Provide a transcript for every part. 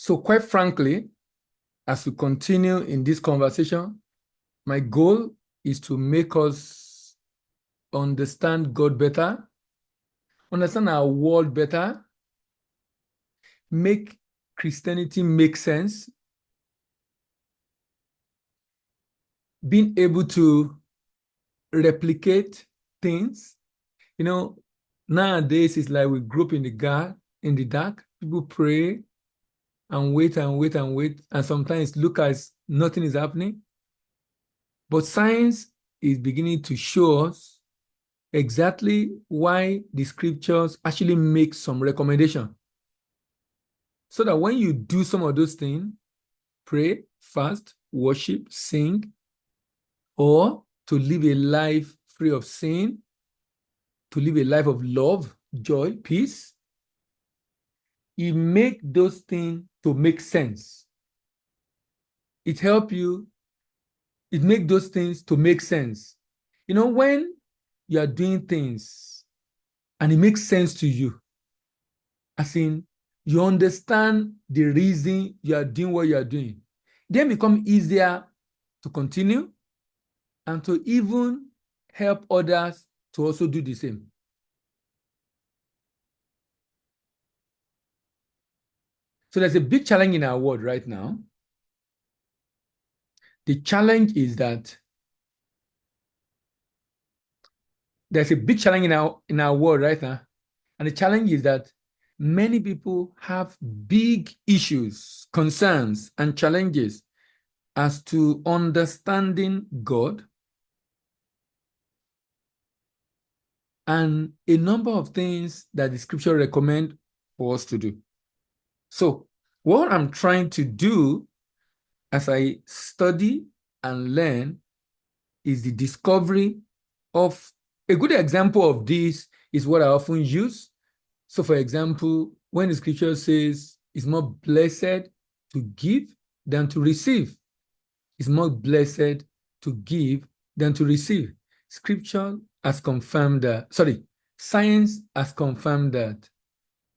So quite frankly, as we continue in this conversation, my goal is to make us understand God better, understand our world better, make Christianity make sense, being able to replicate things. You know, nowadays it's like we grew up in the dark. People pray and wait and wait and wait, and sometimes look as nothing is happening. But science is beginning to show us exactly why the scriptures actually make some recommendation. So that when you do some of those things, pray, fast, worship, sing, or to live a life free of sin, to live a life of love, joy, peace, you make those things to make sense. It helps you, it makes those things to make sense. You know, when you are doing things and it makes sense to you, as in you understand the reason you are doing what you are doing, then it becomes easier to continue and to even help others to also do the same. So there's a big challenge in our world right now. The challenge is that there's a big challenge in our world right now. And the challenge is that many people have big issues, concerns, and challenges as to understanding God and a number of things that the scripture recommend for us to do. So what I'm trying to do as I study and learn is the discovery of a good example of this is what I often use. So for example, when the scripture says it's more blessed to give than to receive, it's more blessed to give than to receive. Scripture has confirmed that, science has confirmed that.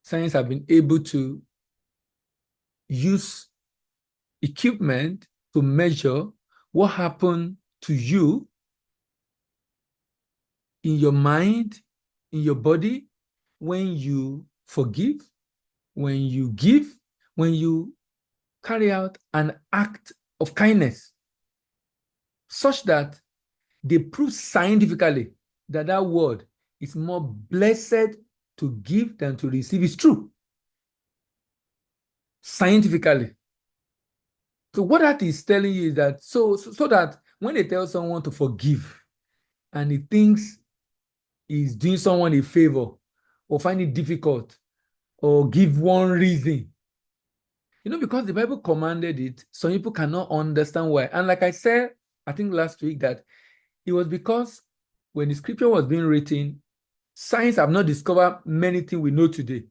Science have been able to use equipment to measure what happened to you in your mind, in your body, when you forgive, when you give, when you carry out an act of kindness, such that they prove scientifically that that word is more blessed to give than to receive. It's true. Scientifically. So what that is telling you is that so that when they tell someone to forgive and he thinks he's doing someone a favor or find it difficult or give one reason, because the Bible commanded it, some people cannot understand why. And like I said, I think last week, that it was because when the scripture was being written, science have not discovered many things we know today.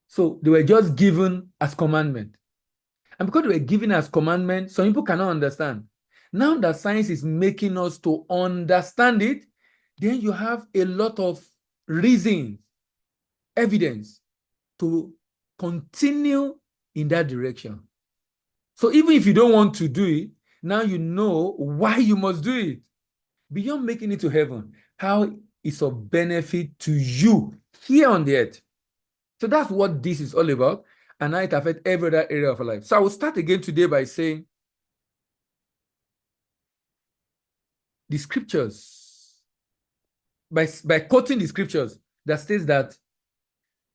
So they were just given as commandment. And because they were given as commandment, some people cannot understand. Now that science is making us to understand it, then you have a lot of reasons, evidence to continue in that direction. So even if you don't want to do it, now you know why you must do it. Beyond making it to heaven, how it's of benefit to you here on the earth. So that's what this is all about. And now it affects every other area of our life. So I will start again today by saying the scriptures, by quoting the scriptures that states that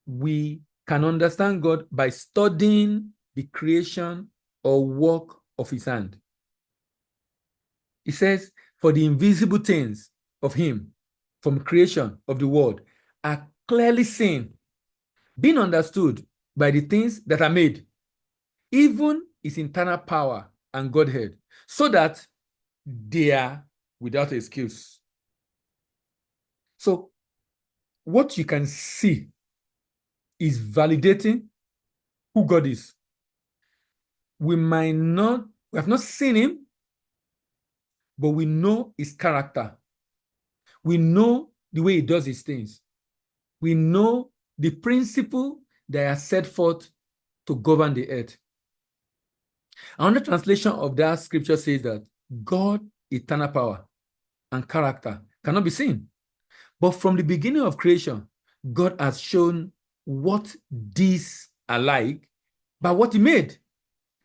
we can understand God by studying the creation or work of his hand. It says, for the invisible things of him from creation of the world are clearly seen, being understood by the things that are made, even his internal power and Godhead, so that they are without excuse. So what you can see is validating who God is. We have not seen him, but we know his character. We know the way he does his things. We know the principle that are set forth to govern the earth. Another translation of that scripture says that God, eternal power and character cannot be seen. But from the beginning of creation, God has shown what these are like by what he made.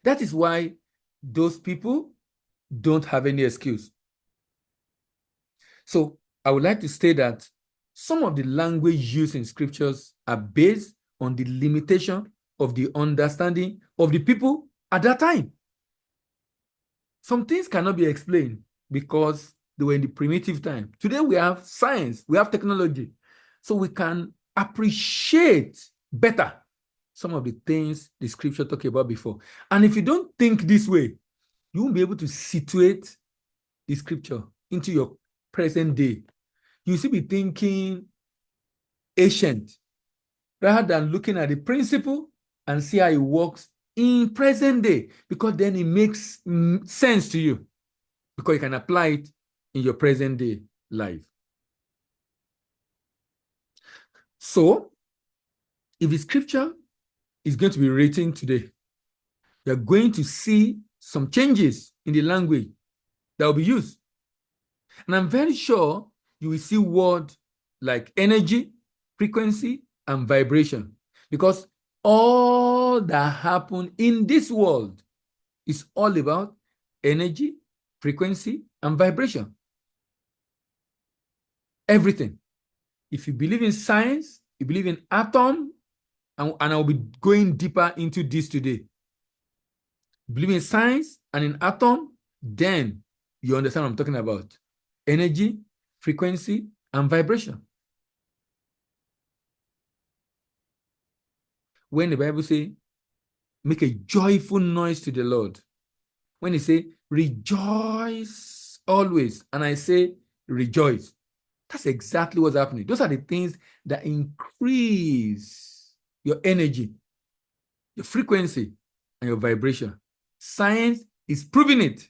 That is why those people don't have any excuse. So I would like to state that some of the language used in scriptures are based on the limitation of the understanding of the people at that time. Some things cannot be explained because they were in the primitive time. Today we have science, we have technology, so we can appreciate better some of the things the scripture talked about before. And if you don't think this way, you won't be able to situate the scripture into your present day. You still be thinking ancient rather than looking at the principle and see how it works in present day, because then it makes sense to you, because you can apply it in your present day life. So if the scripture is going to be written today, you're going to see some changes in the language that will be used. And I'm very sure you will see words like energy, frequency, and vibration, because all that happen in this world is all about energy, frequency, and vibration. Everything. If you believe in science, you believe in atom, and I'll be going deeper into this today. Believe in science and in atom, then you understand what I'm talking about. Energy, frequency, and vibration. When the Bible says, make a joyful noise to the Lord. When it say, rejoice always, and I say, rejoice. That's exactly what's happening. Those are the things that increase your energy, your frequency, and your vibration. Science is proving it.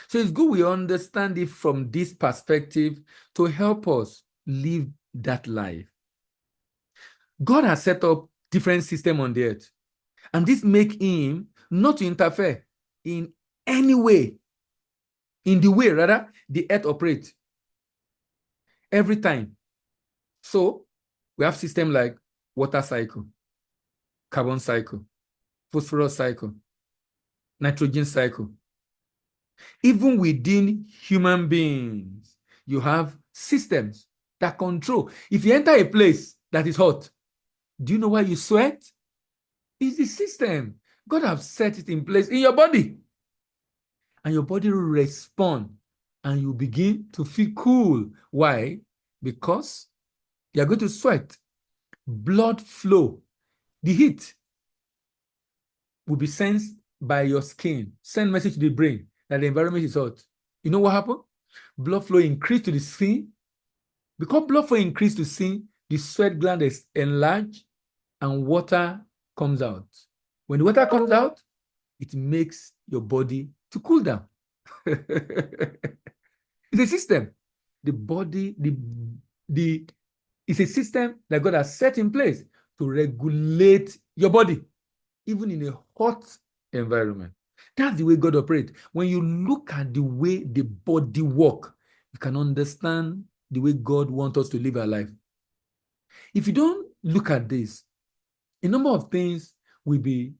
So it's good we understand it from this perspective to help us live that life. God has set up different systems on the earth, and this makes him not to interfere in any way, in the way, rather, the earth operates every time. So we have systems like water cycle, carbon cycle, phosphorus cycle, nitrogen cycle. Even within human beings, you have systems that control. If you enter a place that is hot, do you know why you sweat? It's the system. God has set it in place in your body. And your body will respond and you begin to feel cool. Why? Because you're going to sweat. Blood flow, the heat will be sensed by your skin, send message to the brain that the environment is hot. You know what happened? Blood flow increased to the skin. Because blood flow increased to the skin, the sweat gland is enlarged and water comes out. When the water comes out, it makes your body to cool down. It's a system. The body, it's a system that God has set in place to regulate your body, even in a hot environment. That's the way God operates. When you look at the way the body works, you can understand the way God wants us to live our life. If you don't look at this, a number of things will be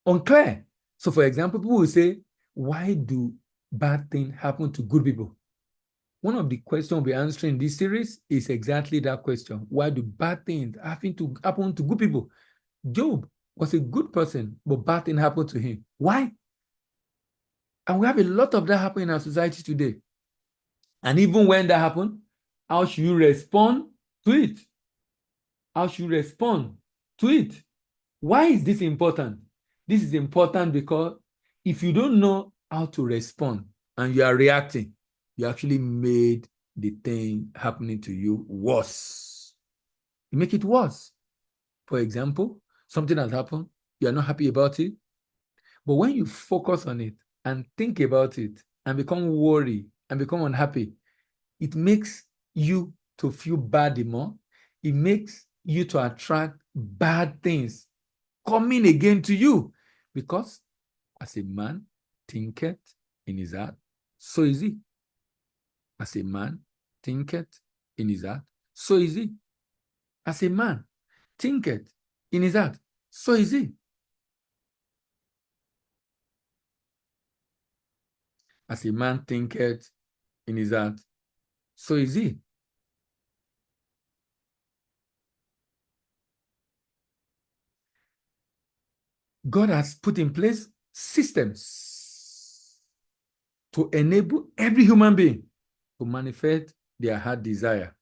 unclear. So, for example, people will say, why do bad things happen to good people? One of the questions we'll be answering in this series is exactly that question. Why do bad things happen to good people? Job was a good person, but bad things happened to him. Why? And we have a lot of that happening in our society today. And even when that happens, how should you respond to it? How should you respond to it? Why is this important? This is important because if you don't know how to respond and you are reacting, you actually made the thing happening to you worse. You make it worse. For example, something has happened, you are not happy about it, but when you focus on it and think about it and become worried and become unhappy, it makes you to feel bad more. It makes you to attract bad things coming again to you. Because as a man thinketh in his heart, so is he. As a man thinketh in his heart, so is he. As a man thinketh in his heart, so is he. As a man thinketh in his heart, so is he. God has put in place systems to enable every human being to manifest their heart desire.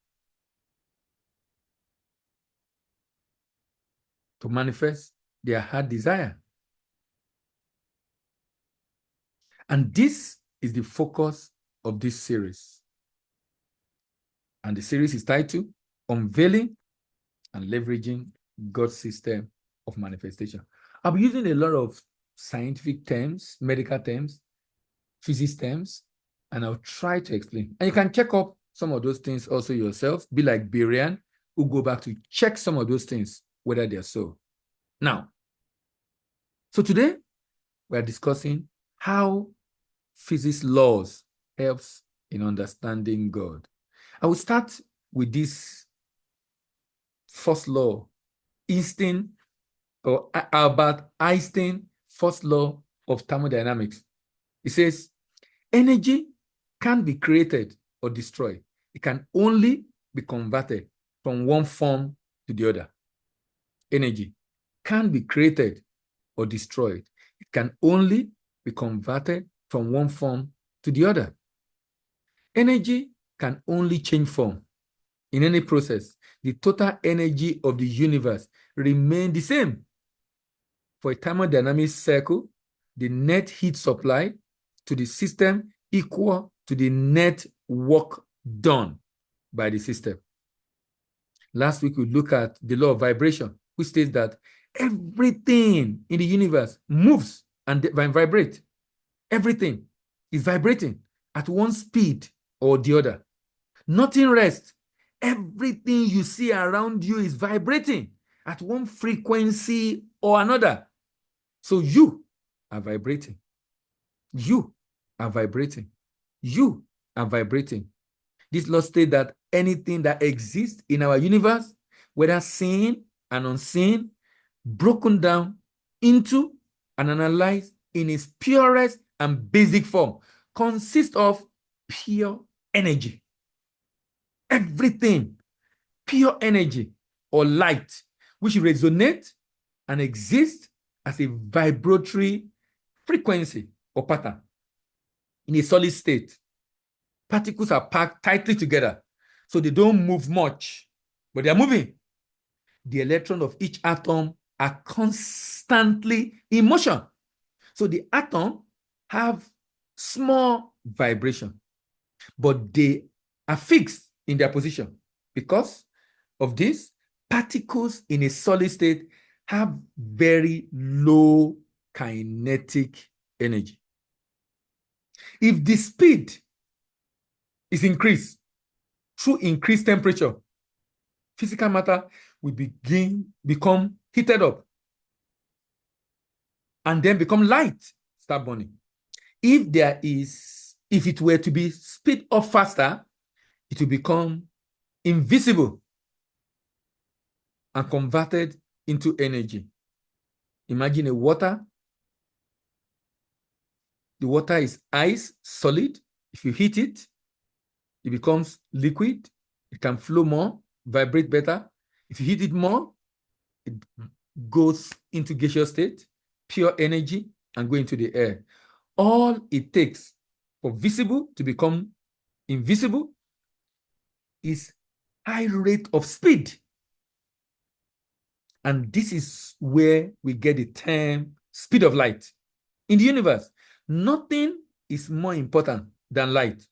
To manifest their heart desire. And this is the focus of this series. And the series is titled Unveiling and Leveraging God's System of Manifestation. I'll be using a lot of scientific terms, medical terms, physics terms, and I'll try to explain. And you can check up some of those things also yourself. Be like Berean, who go back to check some of those things, whether they're so. Now, so today, we are discussing how physics laws helps in understanding God. I will start with this first law, Einstein, or Albert Einstein first law of thermodynamics. It says, energy can't be created or destroyed. It can only be converted from one form to the other. Energy can't be created or destroyed. It can only be converted from one form to the other. Energy can only change form. In any process, the total energy of the universe remains the same. For a thermodynamic cycle, the net heat supply to the system equal to the net work done by the system. Last week, we looked at the law of vibration, which states that everything in the universe moves and vibrates. Everything is vibrating at one speed or the other. Nothing rests. Everything you see around you is vibrating at one frequency or another. So you are vibrating. You are vibrating. You are vibrating. This law states that anything that exists in our universe, whether seen and unseen, broken down into and analyzed in its purest and basic form, consists of pure energy. Everything, pure energy or light, which resonates and exists as a vibratory frequency or pattern. In a solid state, particles are packed tightly together, so they don't move much, but they are moving. The electrons of each atom are constantly in motion. So the atom have small vibration, but they are fixed in their position. Because of this, particles in a solid state have very low kinetic energy. If the speed is increased through increased temperature, physical matter will become heated up and then become light, start burning. If it were to be speed up faster, it will become invisible and converted into energy. Imagine a water. The water is ice, solid. If you heat it, it becomes liquid. It can flow more, vibrate better. If you heat it more, it goes into gaseous state, pure energy, and go into the air. All it takes for visible to become invisible is high rate of speed. And this is where we get the term speed of light. In the universe, nothing is more important than light.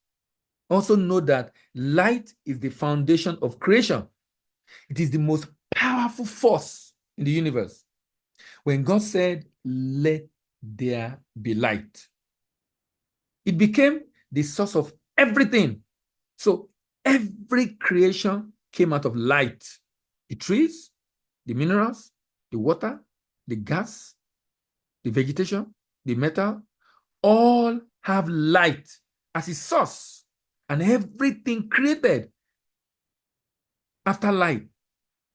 Also know that light is the foundation of creation. It is the most powerful force in the universe. When God said, "Let there be light," it became the source of everything. So every creation came out of light. The trees, the minerals, the water, the gas, the vegetation, the metal, all have light as its source, and everything created after light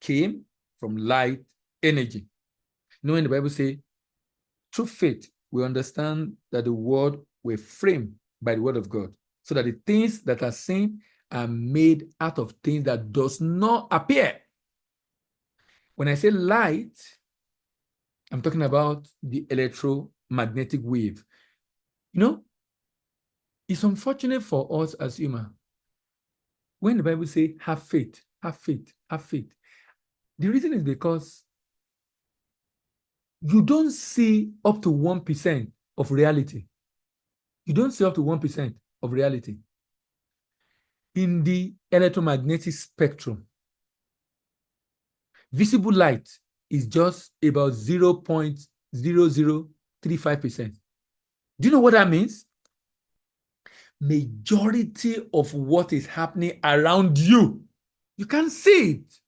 came from light energy. You know, when the Bible says, through faith, we understand that the world were framed by the word of God, so that the things that are seen are made out of things that does not appear. When I say light, I'm talking about the electromagnetic wave. You know, it's unfortunate for us as humans. When the Bible says, have faith, have faith, have faith, the reason is because you don't see up to 1% of reality. You don't see up to 1% of reality. In the electromagnetic spectrum, visible light is just about 0.0035%. Do you know what that means? Majority of what is happening around you, you can't see it.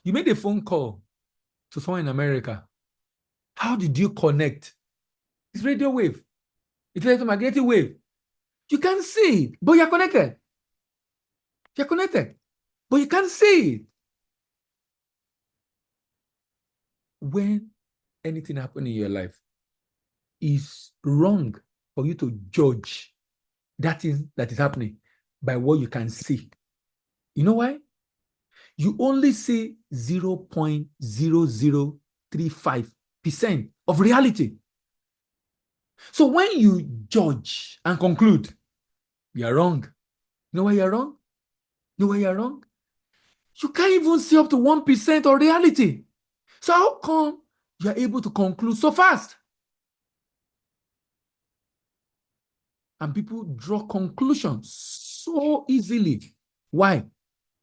You made a phone call to someone in America. How did you connect? It's radio wave. It's electromagnetic wave. You can't see it, but you're connected. You're connected, but you can't see it. When anything happens in your life, it's wrong for you to judge that is happening by what you can see. You know why? You only see 0.0035% of reality. So when you judge and conclude, you're wrong. You know why you're wrong? You know why you're wrong? You can't even see up to 1% of reality. So how come you're able to conclude so fast? And people draw conclusions so easily. Why?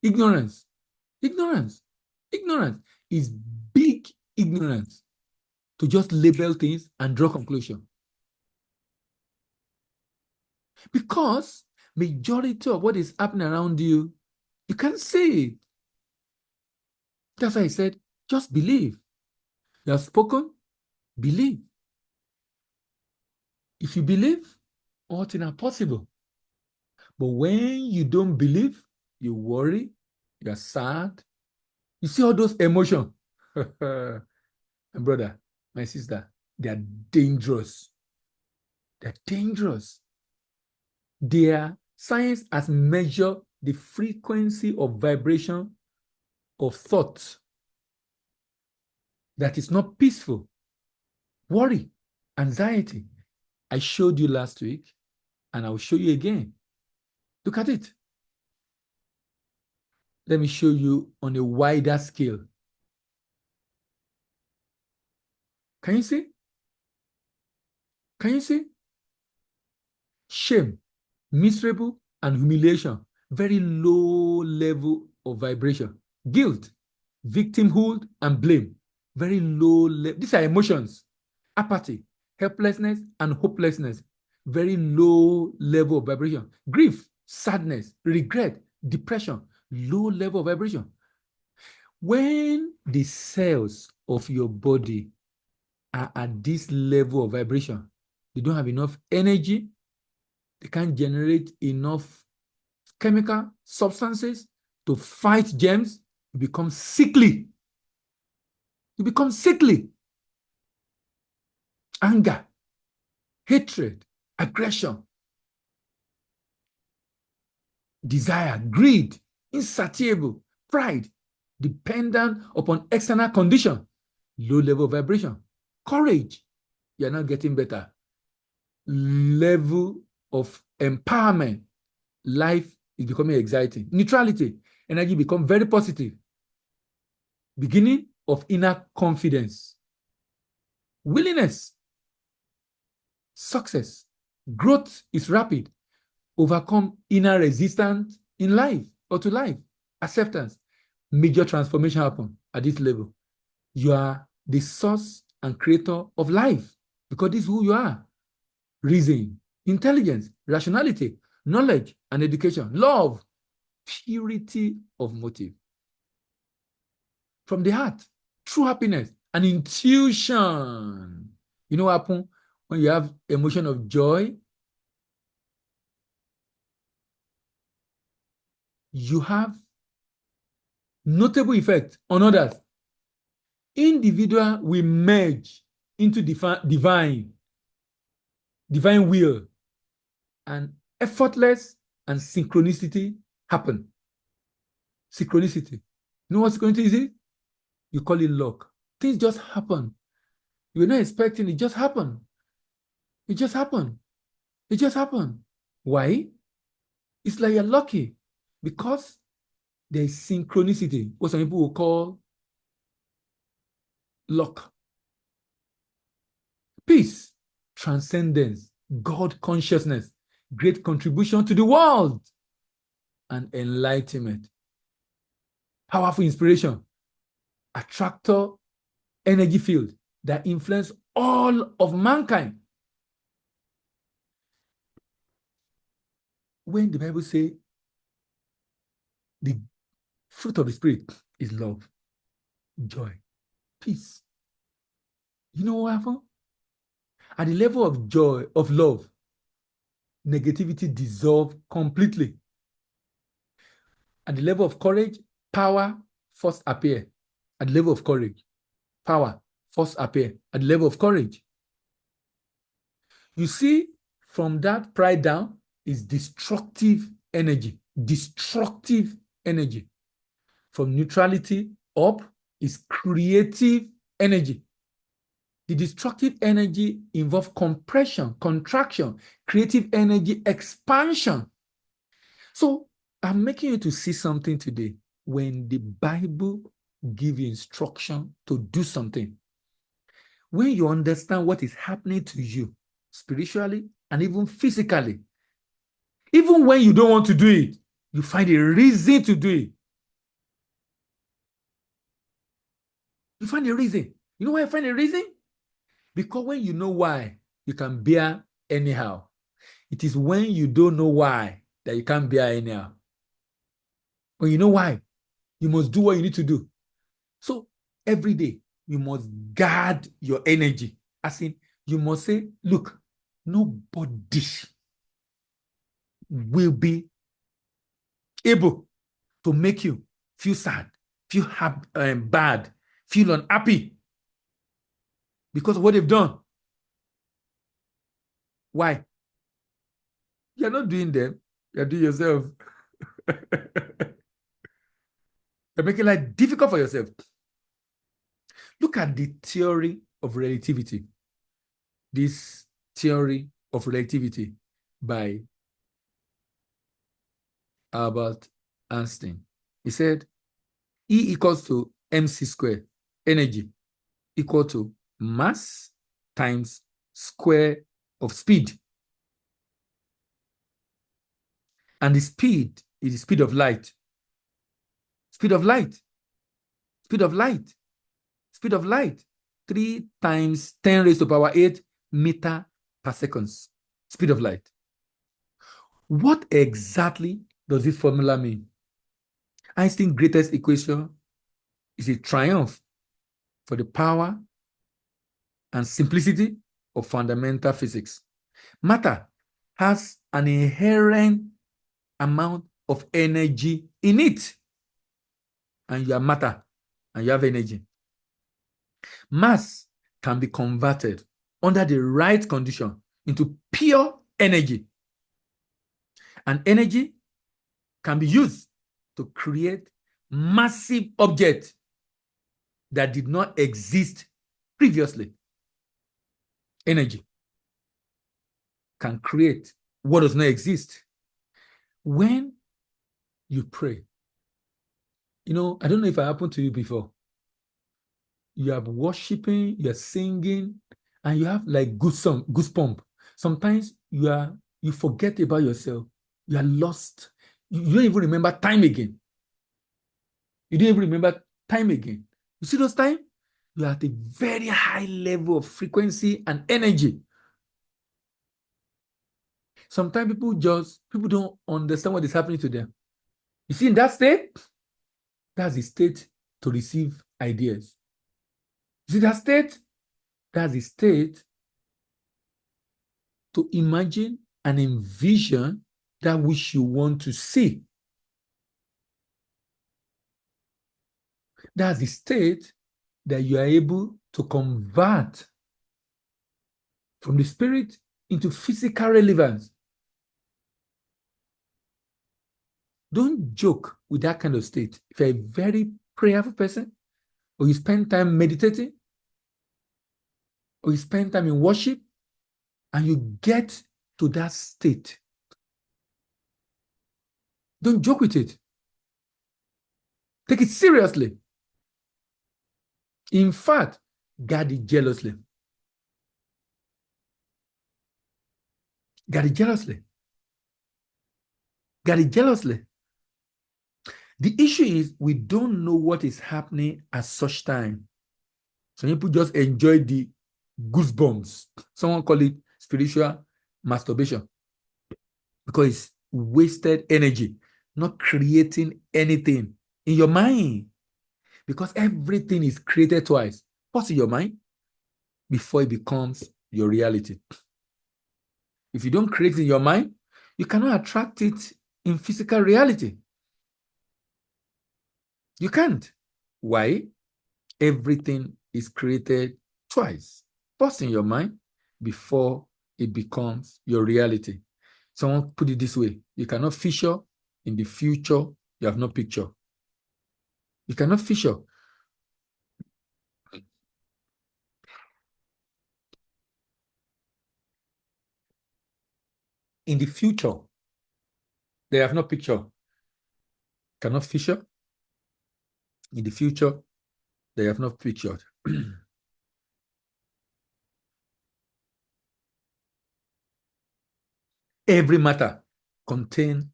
Ignorance. Ignorance. Ignorance is big ignorance to just label things and draw conclusions. Because majority of what is happening around you, you can't see it. That's why I said, just believe. You have spoken, believe. If you believe, all things are possible. But when you don't believe, you worry, you're sad. You see all those emotions. My brother, my sister, they are dangerous. They're dangerous. Their science has measured the frequency of vibration of thought that is not peaceful. Worry, anxiety. I showed you last week, and I'll show you again. Look at it. Let me show you on a wider scale. Can you see? Can you see? Shame, miserable, and humiliation. Very low level of vibration. Guilt, victimhood, and blame. Very low level. These are emotions. Apathy, helplessness, and hopelessness. Very low level of vibration. Grief, sadness, regret, depression. Low level of vibration. When the cells of your body are at this level of vibration, they don't have enough energy, they can't generate enough chemical substances to fight germs, you become sickly. You become sickly. Anger, hatred, aggression, desire, greed, insatiable, pride, dependent upon external condition, low level of vibration. Courage, you're not getting better. Level of empowerment, life is becoming exciting. Neutrality, energy become very positive. Beginning of inner confidence. Willingness, success, growth is rapid. Overcome inner resistance in life or to life. Acceptance, major transformation happen at this level. You are the source and creator of life because this is who you are. Reason, intelligence, rationality, knowledge and education, love, purity of motive. From the heart, true happiness, an intuition. You know what happens when you have emotion of joy? You have notable effect on others. Individual will merge into divine will, and effortless and synchronicity happen. Synchronicity. You know what synchronicity is? You call it luck. Things just happen. You're not expecting it, just happen. It just happened. It just happened. Why? It's like you're lucky because there's synchronicity, what some people will call luck. Peace, transcendence, God consciousness, great contribution to the world, and enlightenment. Powerful inspiration, attractor, energy field that influence all of mankind. When the Bible says the fruit of the Spirit is love, joy, peace, you know what happened? At the level of joy, of love, negativity dissolves completely. At the level of courage, power first appear. At the level of courage, power first appear. At the level of courage. You see, from that pride down is destructive energy. Destructive energy. From neutrality up is creative energy. The destructive energy involves compression, contraction, creative energy expansion. So I'm making you to see something today. When the Bible gives you instruction to do something, when you understand what is happening to you spiritually and even physically, even when you don't want to do it, you find a reason to do it. You find a reason. You know why I find a reason? Because when you know why, you can bear anyhow. It is when you don't know why that you can't bear anyhow. When you know why, you must do what you need to do. So every day, you must guard your energy. As in, you must say, look, nobody will be able to make you feel sad, feel bad, feel unhappy because of what they've done. Why? You're not doing them, you're doing yourself. You're making life difficult for yourself. Look at the theory of relativity. This theory of relativity by Albert Einstein. He said, E equals to mc squared, energy, equal to mass times square of speed. And the speed is the speed of light. Speed of light. Speed of light. Speed of light. 3 times 10 raised to power 8 meter per second. Speed of light. What exactly does this formula mean? Einstein's greatest equation is a triumph for the power and simplicity of fundamental physics. Matter has an inherent amount of energy in it. And you are matter, and you have energy. Mass can be converted under the right condition into pure energy. And energy can be used to create massive objects that did not exist previously. Energy can create what does not exist. When you pray, you know, I don't know if it happened to you before. You are worshiping, you're singing, and you have like goosebump. Sometimes you forget about yourself. You are lost. You don't even remember time again. You don't even remember time again. You see those times? You are at a very high level of frequency and energy. Sometimes people don't understand what is happening to them. You see, in that state, that's the state to receive ideas. See that state? That's the state to imagine and envision that which you want to see. That's the state that you are able to convert from the spirit into physical relevance. Don't joke with that kind of state. If you're a very prayerful person, or you spend time meditating, or you spend time in worship, and you get to that state, don't joke with it. Take it seriously. In fact, guard it jealously. Guard it jealously. Guard it jealously. The issue is we don't know what is happening at such time. Some people just enjoy the goosebumps. Someone call it spiritual masturbation because it's wasted energy, not creating anything in your mind, because everything is created twice. What's in your mind before it becomes your reality? If you don't create it in your mind, you cannot attract it in physical reality. You can't. Why? Everything is created twice. What's in your mind before it becomes your reality? Someone put it this way: you cannot feature in the future you have no picture. You cannot feature. In the future, they have no picture. Cannot feature. In the future, they have not pictured. Every matter contains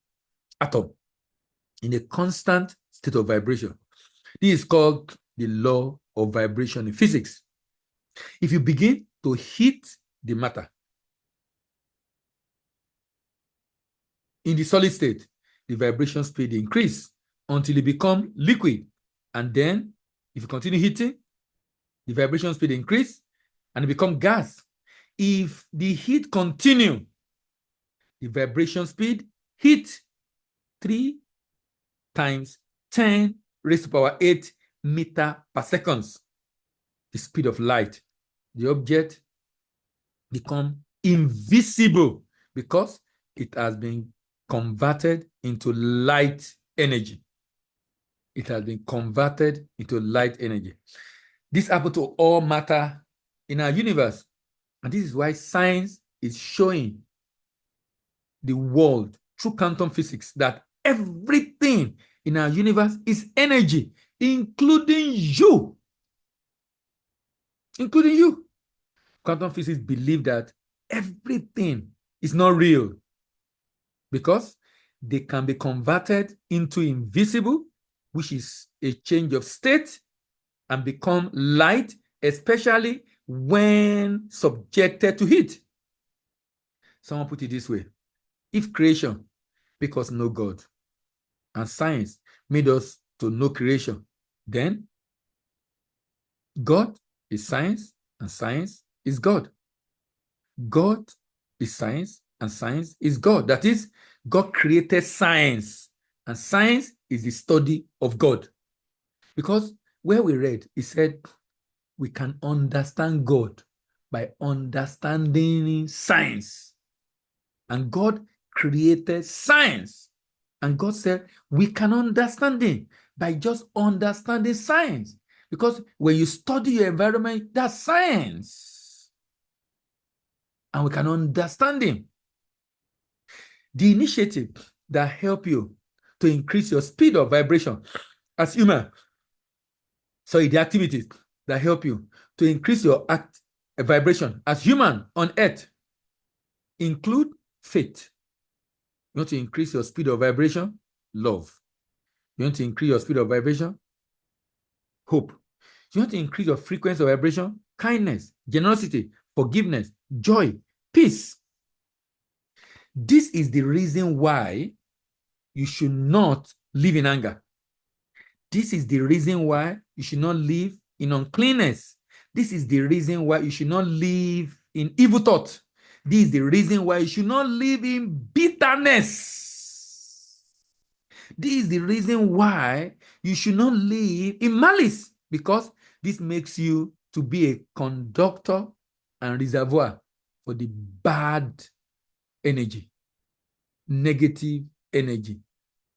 atom in a constant state of vibration. This is called the law of vibration in physics. If you begin to heat the matter in the solid state, the vibration speed increase until it becomes liquid. And then, if you continue heating, the vibration speed increase and it becomes gas. If the heat continue, the vibration speed hit 3 times 10 raised to power 8 meter per second, the speed of light. The object become invisible because it has been converted into light energy. It has been converted into light energy. This happens to all matter in our universe. And this is why science is showing the world through quantum physics that everything in our universe is energy, including you. Including you. Quantum physics believe that everything is not real because they can be converted into invisible, which is a change of state, and become light, especially when subjected to heat. Someone put it this way: if creation make us know God, and science made us to know creation, then God is science, and science is God. God is science, and science is God. That is, God created science, and science is the study of God. Because where we read, he said, we can understand God by understanding science. And God created science. And God said, we can understand it by just understanding science. Because when you study your environment, that's science. And we can understand him. The initiative that help you to increase your speed of vibration as human, the activities that help you to increase your vibration as human on earth include faith. You want to increase your speed of vibration? Love. You want to increase your speed of vibration? Hope. You want to increase your frequency of vibration? Kindness, generosity, forgiveness, joy, peace. This is the reason why you should not live in anger. This is the reason why you should not live in uncleanness. This is the reason why you should not live in evil thought. This is the reason why you should not live in bitterness. This is the reason why you should not live in malice, because this makes you to be a conductor and reservoir for the bad energy, negative energy,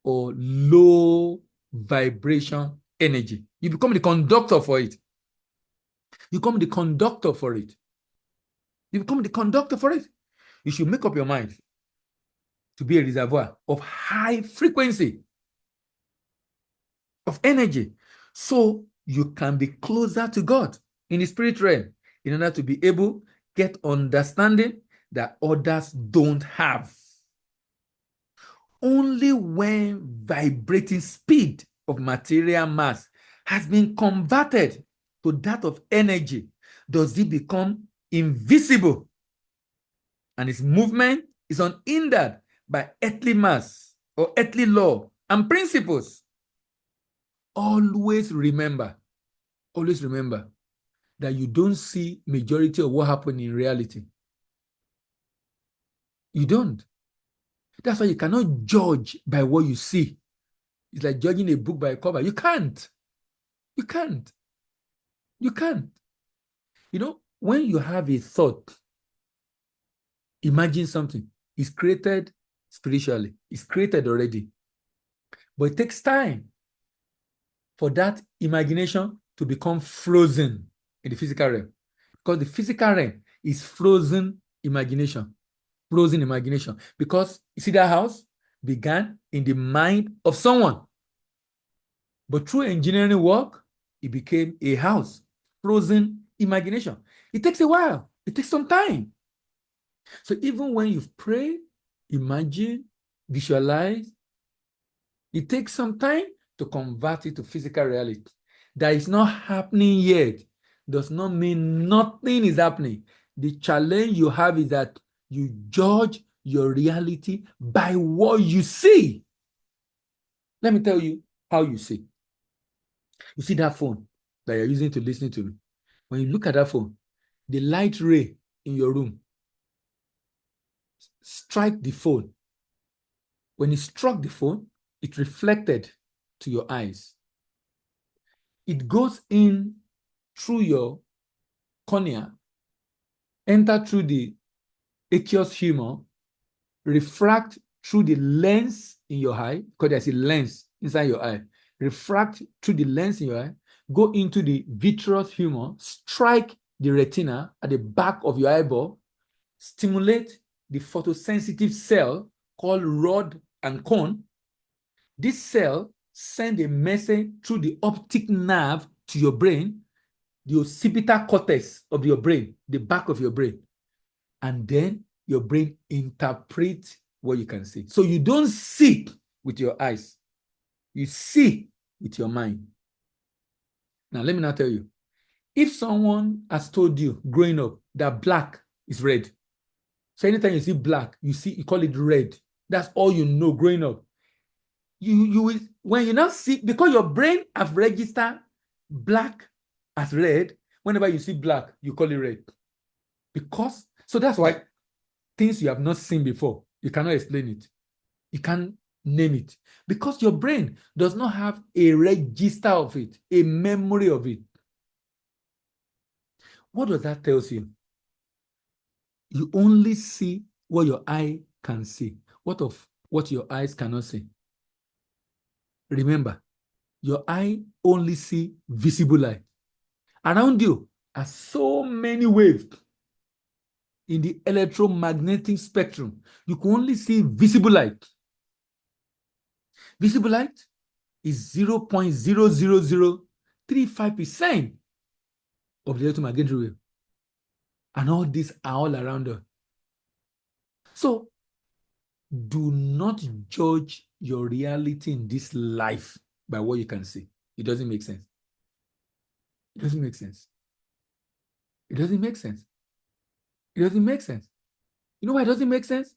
or low vibration energy. You become the conductor for it. You become the conductor for it. You become the conductor for it. You should make up your mind to be a reservoir of high frequency of energy, so you can be closer to God in the spirit realm, in order to be able to get understanding that others don't have. Only when vibrating speed of material mass has been converted to that of energy does it become invisible, and its movement is unhindered by earthly mass or earthly law and principles. Always remember that you don't see majority of what happened in reality. You don't. That's why you cannot judge by what you see. It's like judging a book by a cover. You can't. You can't. You can't. You know, when you have a thought, imagine something. It's created spiritually. It's created already. But it takes time for that imagination to become frozen in the physical realm. Because the physical realm is frozen imagination. Frozen imagination. Because you see, that house began in the mind of someone. But through engineering work, it became a house. Frozen imagination. It takes a while. It takes some time. So even when you've prayed, imagine, visualize, it takes some time to convert it to physical reality. That is not happening yet does not mean nothing is happening. The challenge you have is that you judge your reality by what you see. Let me tell you how you see. You see that phone that you're using to listen to me. When you look at that phone, the light ray in your room strike the phone. When it struck the phone, it reflected to your eyes. It goes in through your cornea, enter through the aqueous humor, refract through the lens in your eye, because there's a lens inside your eye, refract through the lens in your eye, go into the vitreous humor, strike the retina at the back of your eyeball, stimulate the photosensitive cell called rod and cone. This cell send a message through the optic nerve to your brain, the occipital cortex of your brain, the back of your brain, and then your brain interprets what you can see. So you don't see with your eyes, you see with your mind. Now let me now tell you, if someone has told you growing up that black is red, so anytime you see black, you call it red. That's all you know growing up. You will, when you now see, because your brain have registered black as red, whenever you see black, you call it red. Because, so that's why things you have not seen before, you cannot explain it. You can't name it. Because your brain does not have a register of it, a memory of it. What does that tell you? You only see what your eye can see. What of what your eyes cannot see? Remember, your eye only see visible light. Around you are so many waves in the electromagnetic spectrum. You can only see visible light. Visible light is 0.00035% of the electromagnetic wave. And all these are all around us. So do not judge your reality in this life by what you can see. It doesn't make sense. It doesn't make sense. It doesn't make sense. It doesn't make sense. You know why it doesn't make sense?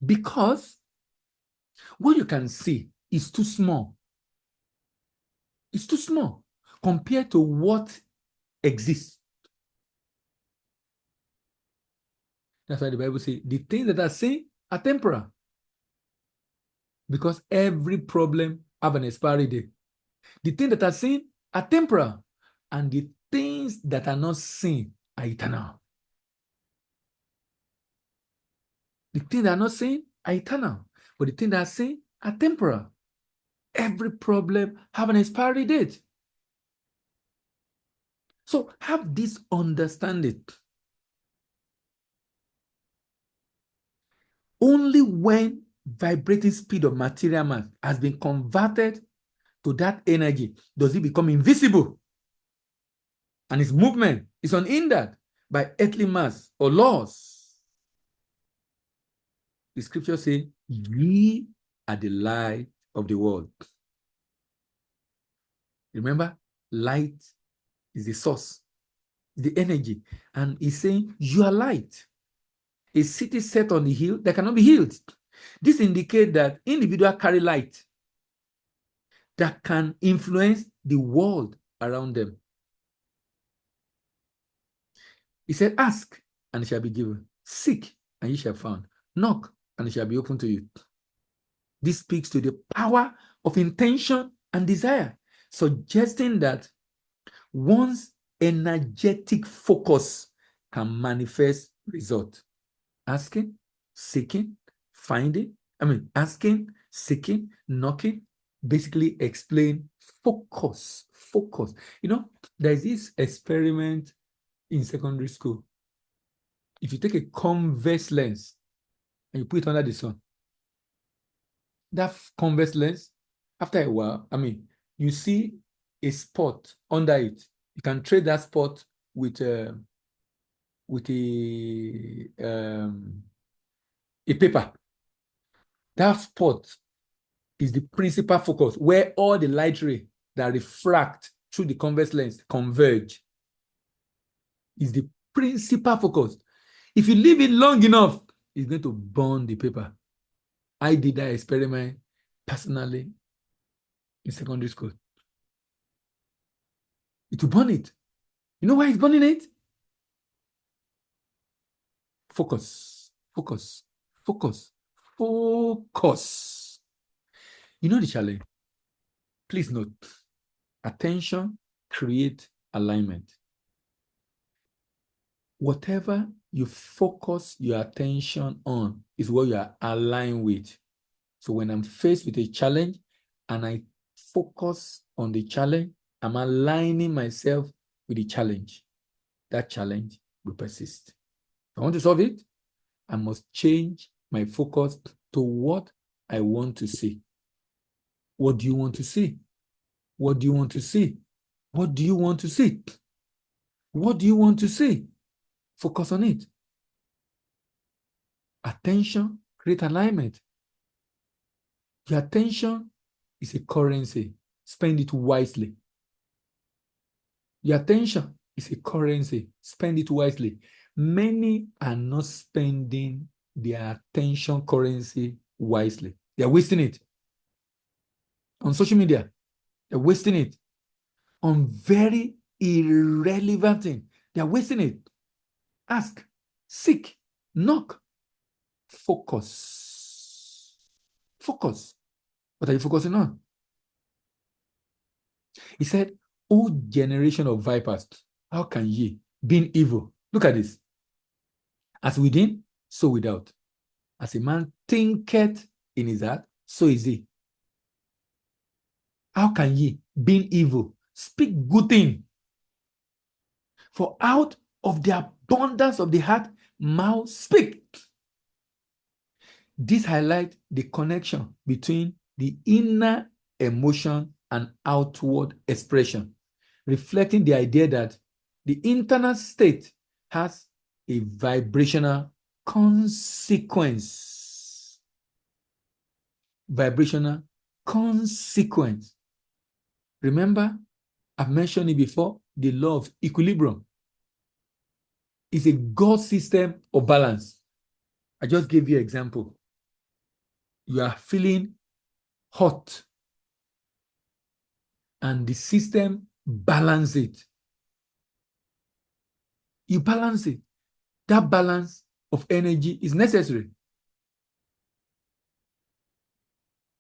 Because what you can see is too small. It's too small compared to what exist. That's why the Bible says the things that are seen are temporal. Because every problem have an expiry date. The things that are seen are temporal, and the things that are not seen are eternal. The things that are not seen are eternal, but the things that are seen are temporal. Every problem have an expiry date. So have this understanding. Only when vibrating speed of material mass has been converted to that energy does it become invisible, and its movement is unhindered by earthly mass or laws. The scripture says, ye are the light of the world. Remember, light is the source, the energy. And he's saying, you are light. A city set on the hill that cannot be healed. This indicates that individuals carry light that can influence the world around them. He said, ask, and it shall be given. Seek, and ye shall find. Knock, and it shall be opened to you. This speaks to the power of intention and desire, suggesting that one's energetic focus can manifest result. Asking, seeking, finding. Asking, seeking, knocking, basically explain focus. Focus. There's this experiment in secondary school. If you take a convex lens and you put it under the sun, that convex lens, after a while, you see a spot under it. You can trade that spot with a paper. That spot is the principal focus where all the light rays that refract through the convex lens converge. Is the principal focus. If you leave it long enough, it's going to burn the paper. I did that experiment personally in secondary school. It will burn it. You know why it's burning it? Focus, focus, focus, focus. You know the challenge? Please note, attention creates alignment. Whatever you focus your attention on is what you are aligned with. So when I'm faced with a challenge and I focus on the challenge, I'm aligning myself with the challenge. That challenge will persist. If I want to solve it, I must change my focus to what I want to see. What do you want to see? What do you want to see? What do you want to see? What do you want to see? Focus on it. Attention creates alignment. Your attention is a currency. Spend it wisely. Your attention is a currency. Spend it wisely. Many are not spending their attention currency wisely. They're wasting it on social media. They're wasting it on very irrelevant things. They're wasting it. Ask, seek, knock, focus. Focus. What are you focusing on? He said, O generation of vipers, how can ye, being evil? Look at this. As within, so without. As a man thinketh in his heart, so is he. How can ye, being evil, speak good thing? For out of the abundance of the heart, mouth speak. This highlights the connection between the inner emotion and outward expression, reflecting the idea that the internal state has a vibrational consequence. Vibrational consequence. Remember, I've mentioned it before, the law of equilibrium is a God system of balance. I just gave you an example. You are feeling hot and the system balances it. You balance it. That balance of energy is necessary.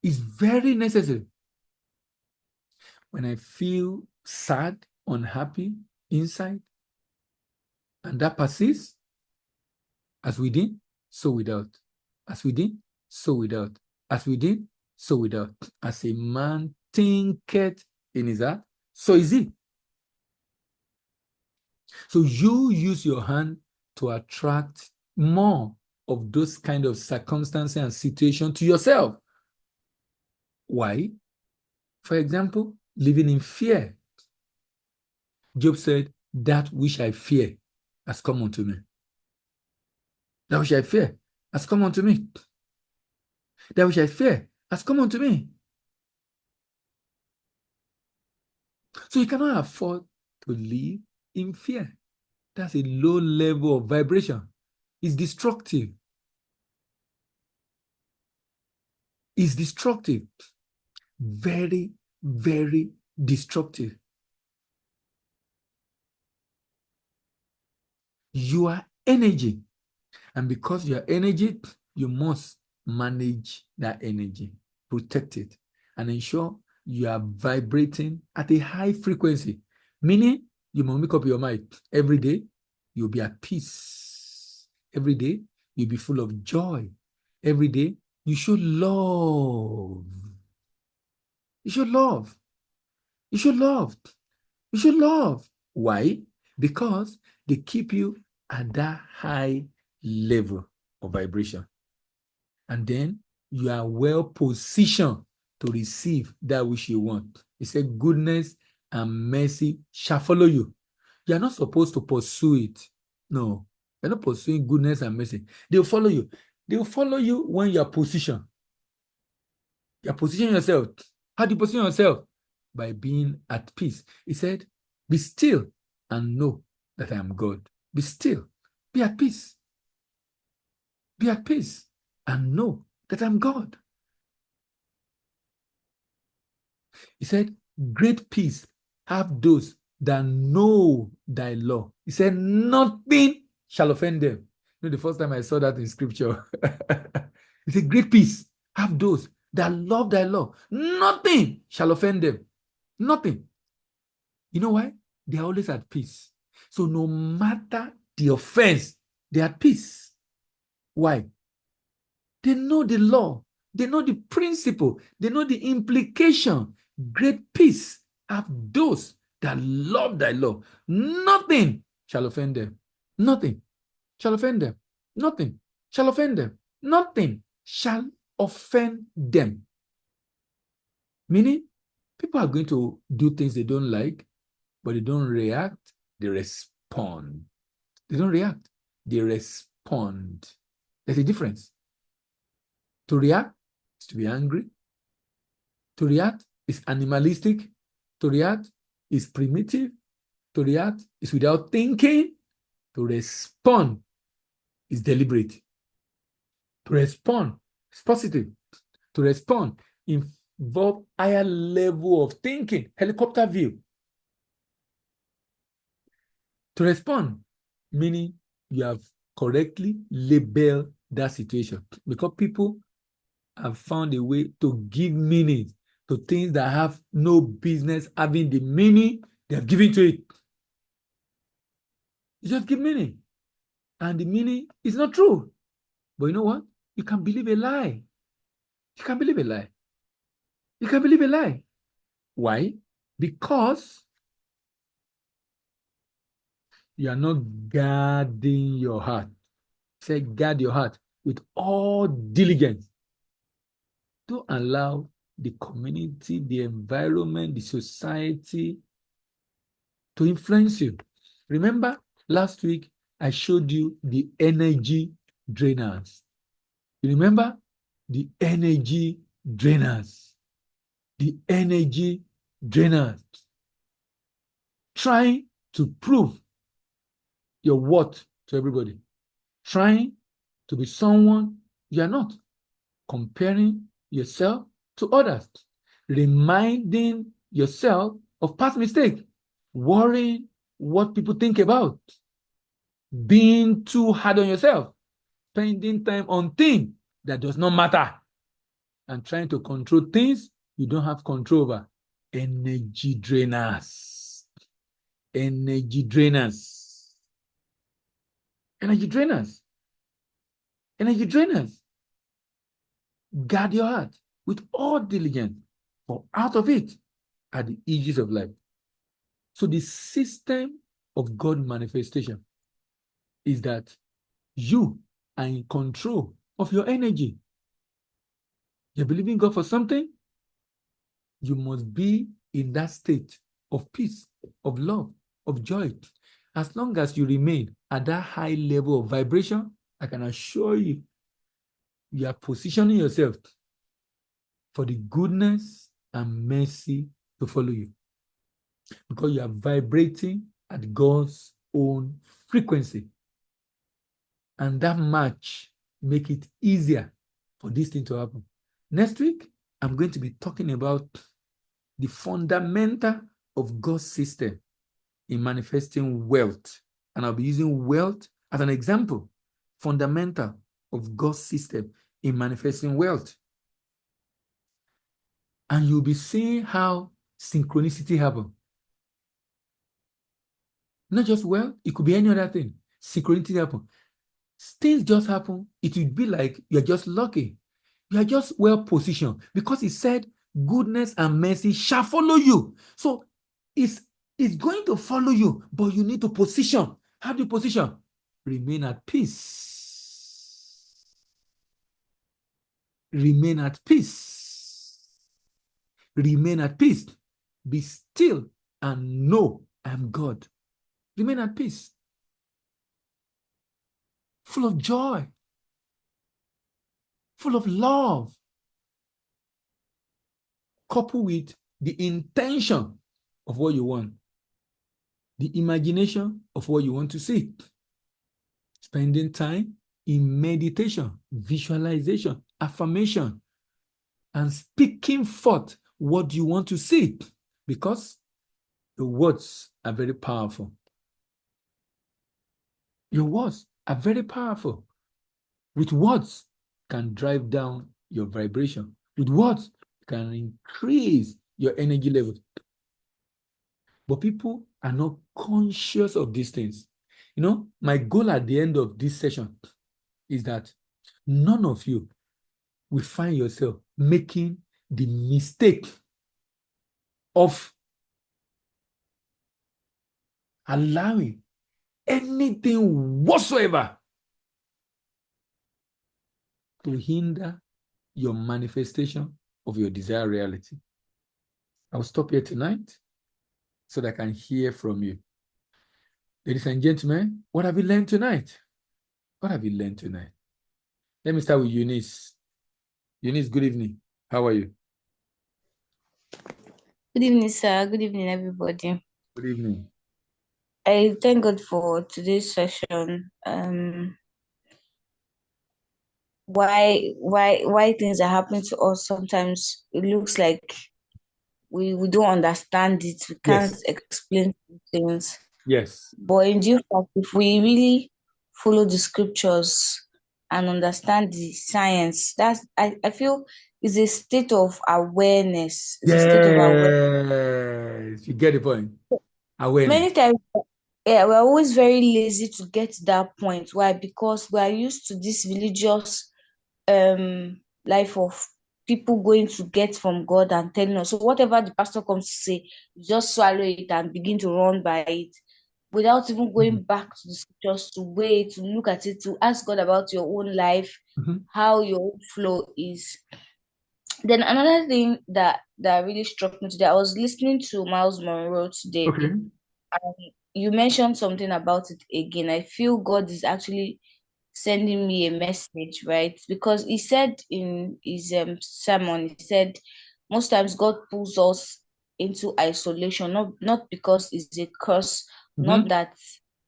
It's very necessary. When I feel sad, unhappy inside, and that persists, as within, so without. As within, so without. As within, so without. As a man thinketh in his heart, so is he. So you use your hand to attract more of those kind of circumstances and situations to yourself. Why? For example, living in fear. Job said, that which I fear has come unto me. That which I fear has come unto me. That which I fear has come unto me. So you cannot afford to live in fear. That's a low level of vibration. It's destructive. It's destructive. Very, very destructive. You are energy. And because you are energy, you must manage that energy, protect it, and ensure you are vibrating at a high frequency. Meaning, you must make up your mind every day, you'll be at peace. Every day, you'll be full of joy. Every day, you should love. You should love. You should love. You should love. Why? Because they keep you at that high level of vibration. And then you are well positioned to receive that which you want. He said, goodness and mercy shall follow you. You are not supposed to pursue it. No, you're not pursuing goodness and mercy. They'll follow you. They'll follow you when you are positioned. You are positioning yourself. How do you position yourself? By being at peace. He said, be still and know that I am God. Be still. Be at peace. Be at peace and know that I'm God. He said, great peace have those that know thy law. He said, nothing shall offend them. You know, the first time I saw that in scripture, he said, great peace have those that love thy law. Nothing shall offend them. Nothing. You know why? They're always at peace. So no matter the offense, they're at peace. Why? They know the law. They know the principle. They know the implication. Great peace have those that love thy law. Nothing shall offend them. Nothing shall offend them. Nothing shall offend them. Nothing shall offend them. Meaning, people are going to do things they don't like, but they don't react, they respond. They don't react, they respond. There's a difference. To react is to be angry. To react is animalistic. To react is primitive. To react is without thinking. To respond is deliberate. To respond is positive. To respond involves higher level of thinking, helicopter view. To respond, meaning you have correctly labeled that situation, because people have found a way to give meaning to things that have no business having the meaning they have given to it. You just give meaning, and the meaning is not true. But you know what? You can believe a lie. You can believe a lie. You can believe a lie. Why? Because you are not guarding your heart. Say, guard your heart with all diligence. Don't allow the community, the environment, the society to influence you. Remember, last week, I showed you the energy drainers. You remember? The energy drainers. The energy drainers. Trying to prove your worth to everybody. Trying to be someone you are not. Comparing yourself to others. Reminding yourself of past mistakes. Worrying what people think about. being too hard on yourself, spending time on things that does not matter, and trying to control things you don't have control over. Energy drainers. Energy drainers. Energy drainers. Energy drainers. Guard your heart with all diligence, for out of it are the issues of life. So the system of God manifestation is that you are in control of your energy. You're believing God for something, you must be in that state of peace, of love, of joy. As long as you remain at that high level of vibration, I can assure you, you are positioning yourself for the goodness and mercy to follow you, because you are vibrating at God's own frequency. And that match make it easier for this thing to happen. Next week, I'm going to be talking about the fundamental of God's system in manifesting wealth. And I'll be using wealth as an example, fundamental of God's system in manifesting wealth. And you'll be seeing how synchronicity happens. Not just wealth, it could be any other thing. Synchronicity happen. Things just happen. It would be like you're just lucky. You are just well positioned, because he said, goodness and mercy shall follow you. So it's going to follow you, but you need to position. How do you position? Remain at peace. Remain at peace. Remain at peace. Be still and know I am God. Remain at peace. Full of joy. Full of love. Coupled with the intention of what you want. The imagination of what you want to see. Spending time in meditation, visualization, affirmation, and speaking forth what you want to see, because the words are very powerful. Your words are very powerful. With words, can drive down your vibration. With words, can increase your energy level. But people are not conscious of these things. You know, my goal at the end of this session is that none of you will find yourself making the mistake of allowing anything whatsoever to hinder your manifestation of your desired reality. I'll stop here tonight so that I can hear from you. Ladies and gentlemen, what have you learned tonight? What have you learned tonight? Let me start with Eunice. Eunice, good evening. How are you? Good evening, sir. Good evening, everybody. Good evening. I thank God for today's session. Why things are happening to us sometimes it looks like we don't understand it. We can't Yes. explain things. Yes. But in due fact, if we really follow the scriptures and understand the science, I feel is a state of awareness. It's a state of awareness. Yes. You get the point. Awareness. Many times, yeah, we're always very lazy to get to that point. Why? Because we are used to this religious life of people going to get from God and telling us. So whatever the pastor comes to say, you just swallow it and begin to run by it without even going back to the scriptures to wait, to look at it, to ask God about your own life, how your own flow is. Then another thing that really struck me today, I was listening to Miles Monroe today. Okay. You mentioned something about it again. I feel God is actually sending me a message, right? Because he said in his sermon, he said most times God pulls us into isolation, not because it's a curse, not that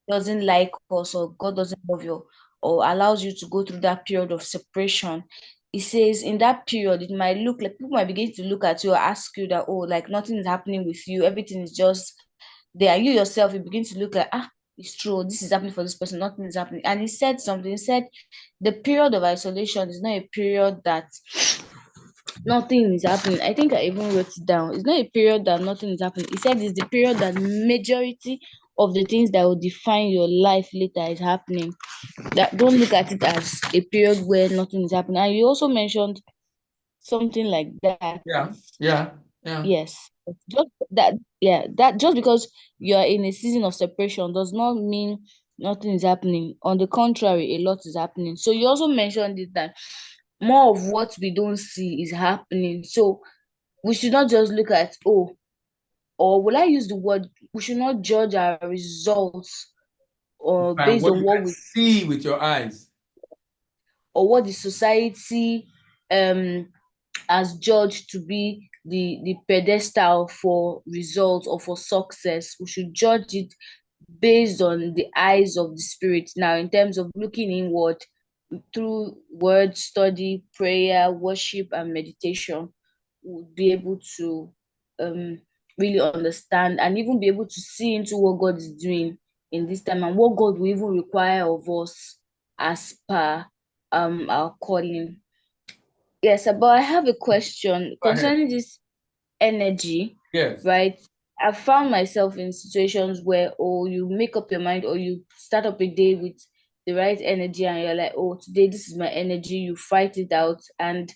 he doesn't like us or God doesn't love you or allows you to go through that period of separation. He says in that period, it might look like people might begin to look at you or ask you that, oh, like nothing is happening with you, everything is just there. You yourself, you begin to look like, it's true, this is happening for this person, nothing is happening. And he said something. He said the period of isolation is not a period that nothing is happening. I think I even wrote it down. It's not a period that nothing is happening. He said it's the period that majority of the things that will define your life later is happening. That don't look at it as a period where nothing is happening. And you also mentioned something like that. Yeah. Yes. Just that, yeah, that just because you're in a season of separation does not mean nothing is happening. On the contrary, a lot is happening. So you also mentioned it that more of what we don't see is happening. So we should not just look at, oh, or will I use the word, we should not judge our results or And based what on you what can we see with your eyes. or what the society um has judged to be the pedestal for results or for success. We should judge it based on the eyes of the spirit. Now, in terms of looking inward through word study, prayer, worship, and meditation, we'll be able to um really understand and even be able to see into what God is doing in this time and what God will even require of us as per our calling. Yes, but I have a question Go ahead. concerning this energy, Yes. right? I've found myself in situations where, oh, you make up your mind or you start up a day with the right energy and you're like, oh, today this is my energy, you fight it out. And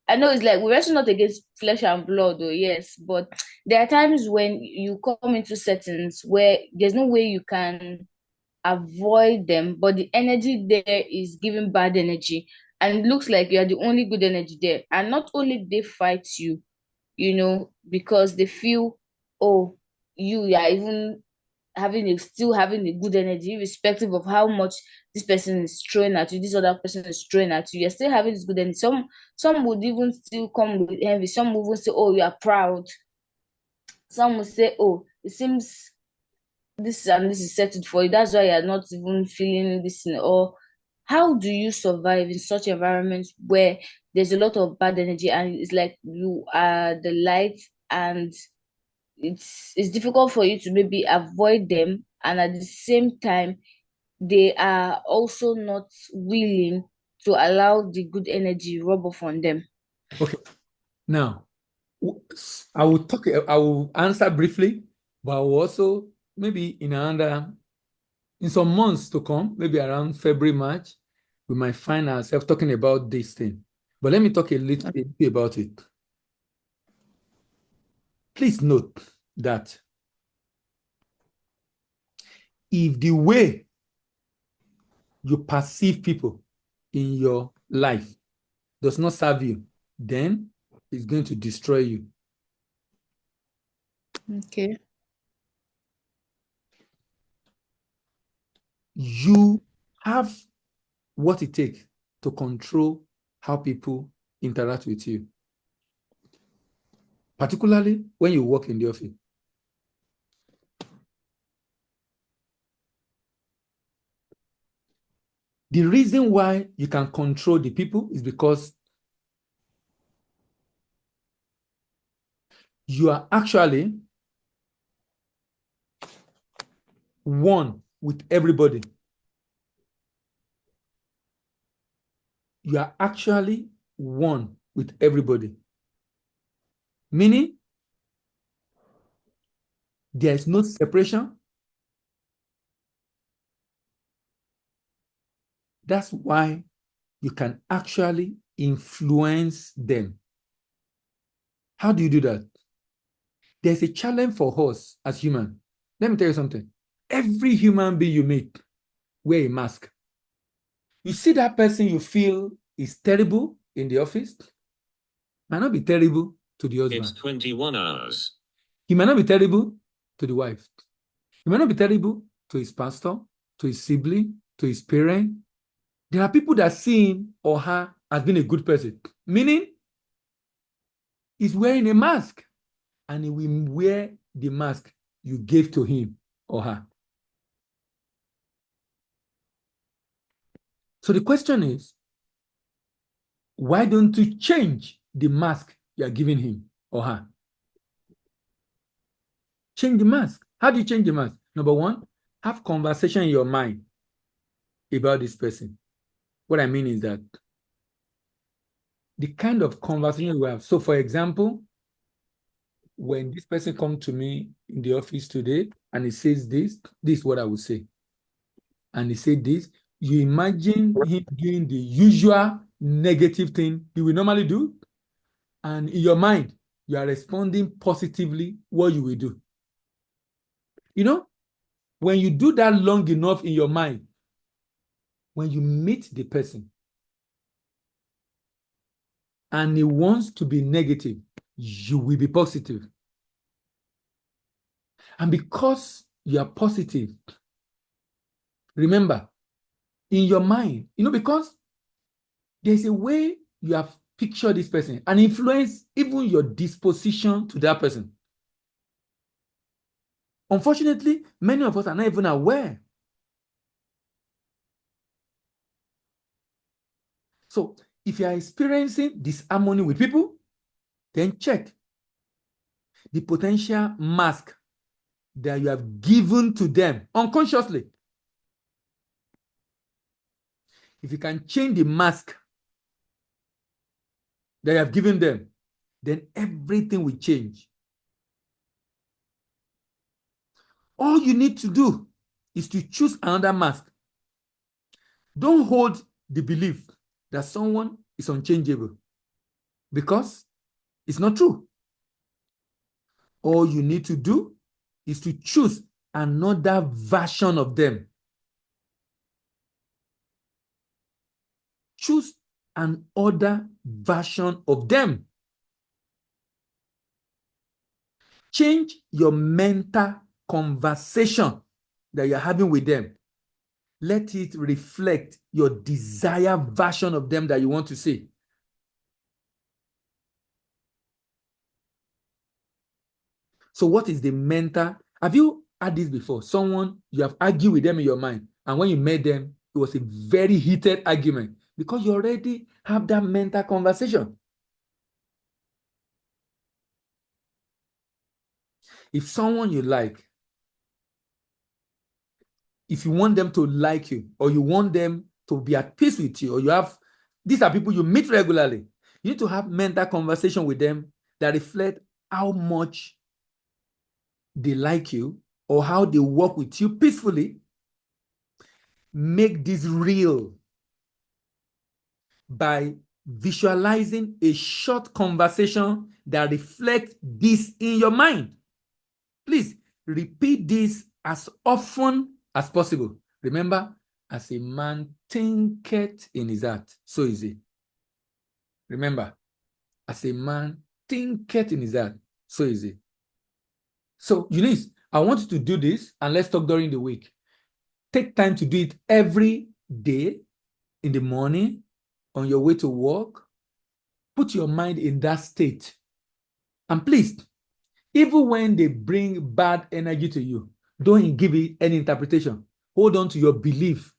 I know it's like we're actually not against flesh and blood, or yes, but there are times when you come into settings where there's no way you can avoid them, but the energy there is giving bad energy, and it looks like you are the only good energy there. And not only they fight you, because they feel, oh, you are even still having a good energy, irrespective of how much this person is throwing at you, this other person is throwing at you, you're still having this good energy. Some would even still come with envy. Some would even say, oh, you are proud. Some would say, oh, it seems this and this is settled for you. That's why you're not even feeling this. Or how do you survive in such environments where there's a lot of bad energy and it's like you are the light, and it's difficult for you to maybe avoid them, and at the same time they are also not willing to allow the good energy rub off on them. Okay. Now, I will answer briefly, but I will also maybe in some months to come, maybe around February, March, we might find ourselves talking about this thing. But let me talk a little bit about it. Please note that if the way you perceive people in your life does not serve you, then it's going to destroy you. Okay. You have what it takes to control how people interact with you, particularly when you work in the office. The reason why you can control the people is because you are actually one with everybody. You are actually one with everybody. Meaning, there is no separation. That's why you can actually influence them. How do you do that? There's a challenge for us as humans. Let me tell you something. Every human being you meet wear a mask. You see that person you feel is terrible in the office, might not be terrible to the husband. It's 21 hours. He might not be terrible to the wife. He might not be terrible to his pastor, to his sibling, to his parent. There are people that see him or her as being a good person, meaning he's wearing a mask and he will wear the mask you gave to him or her. So the question is, why don't you change the mask you are giving him or her? Change the mask. How do you change the mask? Number one, have conversation in your mind about this person. What I mean is that the kind of conversation we have. So, for example, when this person comes to me in the office today and he says this is what I would say. And he said this, you imagine him doing the usual negative thing he will normally do. And in your mind, you are responding positively what you will do. You know, when you do that long enough in your mind, when you meet the person and he wants to be negative, you will be positive. And because you are positive, remember, in your mind, because there's a way you have pictured this person and influence even your disposition to that person. Unfortunately, many of us are not even aware. So if you are experiencing disharmony with people, then check the potential mask that you have given to them unconsciously. If you can change the mask that you have given them, then everything will change. All you need to do is to choose another mask. Don't hold the belief that someone is unchangeable because it's not true. All you need to do is to choose another version of them. Choose another version of them. Change your mental conversation that you're having with them. Let it reflect your desired version of them that you want to see. So what is the mental? Have you had this before? Someone, you have argued with them in your mind, and when you met them, it was a very heated argument because you already have that mental conversation. If someone you like, if you want them to like you, or you want them to be at peace with you, or these are people you meet regularly, you need to have mental conversation with them that reflect how much they like you or how they work with you peacefully. Make this real by visualizing a short conversation that reflects this in your mind. Please repeat this as often as possible. Remember, as a man thinketh in his heart, so is he. Remember, as a man thinketh in his heart, so is he. So, Eunice, I want you to do this and let's talk during the week. Take time to do it every day in the morning, on your way to work. Put your mind in that state. And please, even when they bring bad energy to you, don't give it any interpretation. Hold on to your belief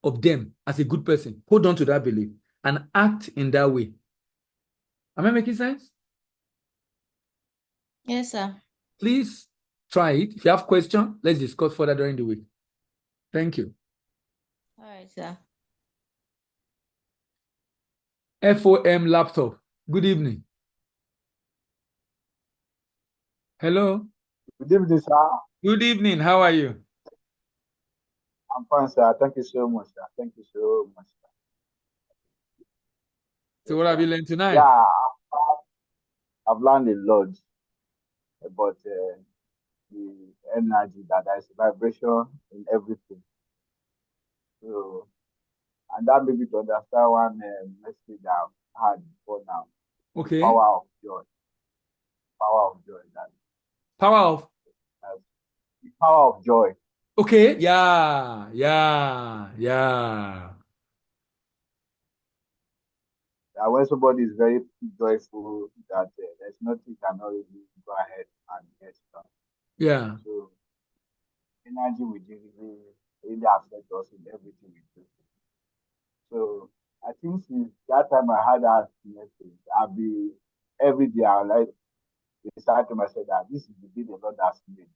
of them as a good person. Hold on to that belief and act in that way. Am I making sense? Yes, sir. Please try it. If you have questions, let's discuss further during the week. Thank you. All right, sir. FOM laptop. Good evening. Hello. Good evening, sir. Good evening. How are you? I'm fine, sir. Thank you so much, sir. Thank you so much, sir. So Yes, what have sir. you learned tonight? Yeah, I've learned a lot about the energy that there is vibration in everything. So, and that made me to understand one message I've had before now. Okay. Power of joy. Power of joy. Power of. The power of joy. Okay. Yeah. That when somebody is very joyful, that there's nothing cannot really go ahead and get done. Yeah. So energy will really affect us in everything we do. So I think since that time I had that message, I'll be every day I like decide to myself that this is the day the Lord has made.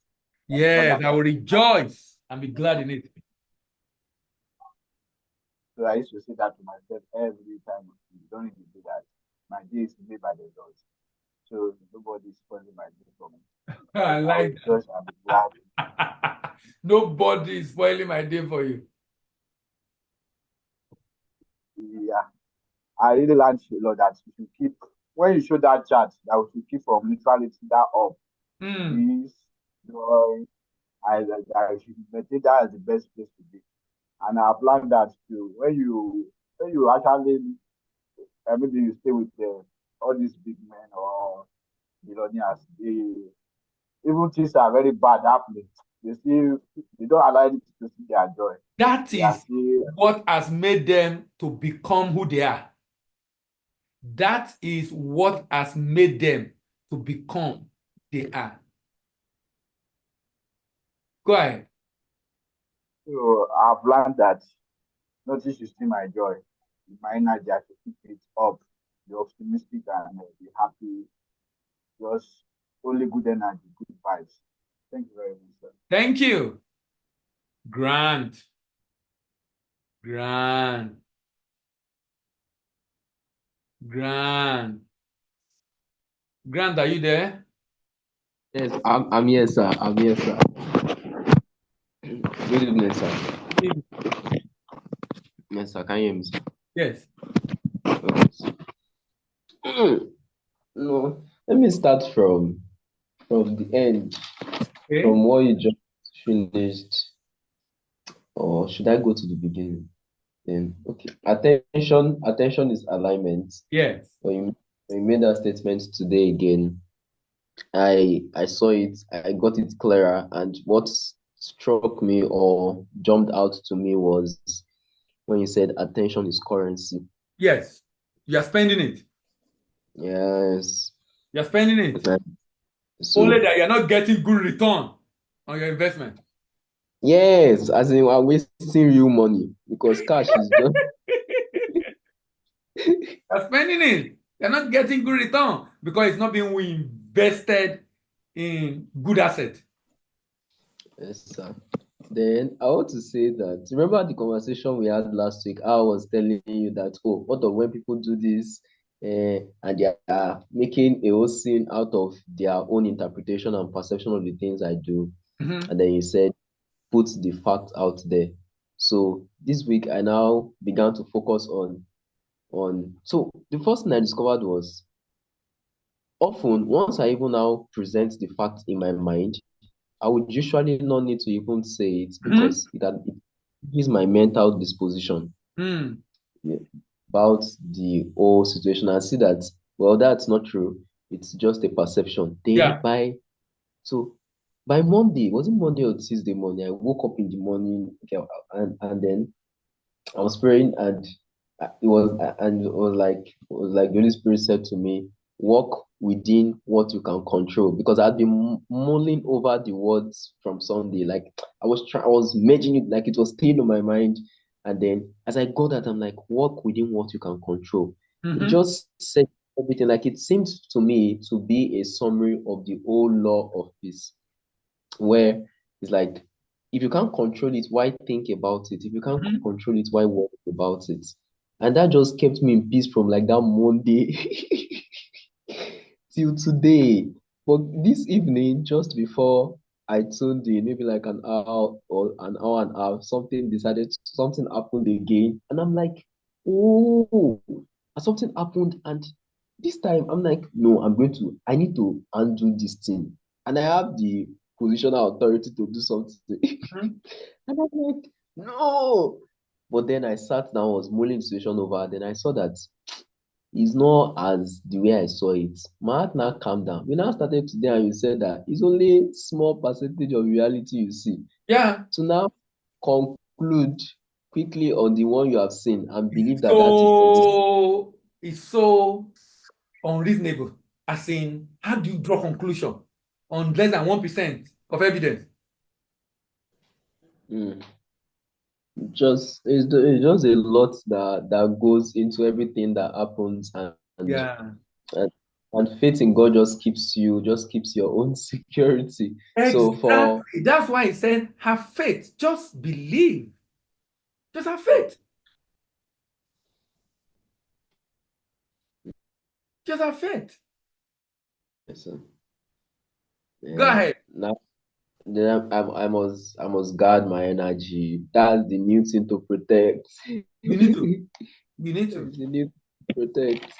Yes, I will rejoice and be glad in it. So I used to say that to myself every time. You don't need to do that. My day is made by the Lord. So nobody is spoiling my day for me. I So I will like rejoice and be glad. that. Nobody is spoiling my day for you. Yeah. I really learned a lot that you should keep when you show that chart that we should keep from neutrality that up. Peace, joy, I should maintain that as the best place to be. And I've learned that too. When you actually maybe you stay with all these big men or billionaires, even things are very bad happening. They don't allow it to see their joy. That They are is still what has made them to become who they are. That is what has made them to become they are. Go ahead. so I've learned that notice you see my joy, my energy, I should keep it up, be optimistic and be happy. Just only good energy, good vibes. Thank you very much, sir. Thank you. Grant. Grant. Grant. Grant, are you there? Yes, I'm here, sir. I'm here, sir. Good evening, sir. Yes, sir. Can you hear me, sir? Yes. Okay, sir. No, let me start from the end, Okay. from what you just finished, or should I go to the beginning? Then, okay. Attention is alignment. Yes. When you made that statement today again, I saw it, I got it clearer, and what struck me or jumped out to me was when you said attention is currency. Yes. You are spending it. Yes. You are spending it. So Only that you're not getting good return on your investment. yes, as in we're wasting real money because cash is just You're spending it. You're not getting good return because it's not being invested in good asset. yes, sir. Then I want to say that remember the conversation we had last week. I was telling you that what of when people do this and they are making a whole scene out of their own interpretation and perception of the things I do. Mhm. And then you said put the fact out there. So this week I now began to focus on so the first thing I discovered was often once I even now present the fact in my mind, I would usually not need to even say it Mhm. because it gives my mental disposition Mm. about the whole situation and see that well that's not true. It's just a perception. Then Yeah. by Monday, was it Monday or Tuesday morning? I woke up in the morning, okay, and then I was praying, and it was like the Holy Spirit said to me, "Walk within what you can control." Because I'd been mulling over the words from Sunday, like I was merging it, like it was staying on my mind. And then as I got that, I'm like, "Walk within what you can control." It Mhm. just said everything. Like it seemed to me to be a summary of the whole law of peace where it's like if you can't control it, why think about it? If you can't Mhm. control it, why worry about it? And that just kept me in peace from like that Monday till today. But this evening, just before I tuned in, maybe like an hour or an hour and a half, something happened again. And I'm like, oh, and something happened. And this time I'm like, no, I need to undo this thing. And I have the positional authority to do something. Mhm. And I'm like, no. But then I sat down, was mulling the situation over. Then I saw that it's not as the way I saw it. My heart now calmed down. We now started today, and you said that it's only small percentage of reality you see. Yeah. To now conclude quickly on the one you have seen and believe It's that is the real. so it's so unreasonable. As in, how do you draw conclusion on less than 1% of evidence? Mm. It's just a lot that goes into everything that happens, and Yeah. and And faith in God just keeps your own security. So for Exactly. That's why he said, have faith. Just believe. Just have faith. Just have faith. listen, Go yeah, ahead. now then I must guard my energy. That's the new thing to protect. You need to. You need to. That's the new thing to protect.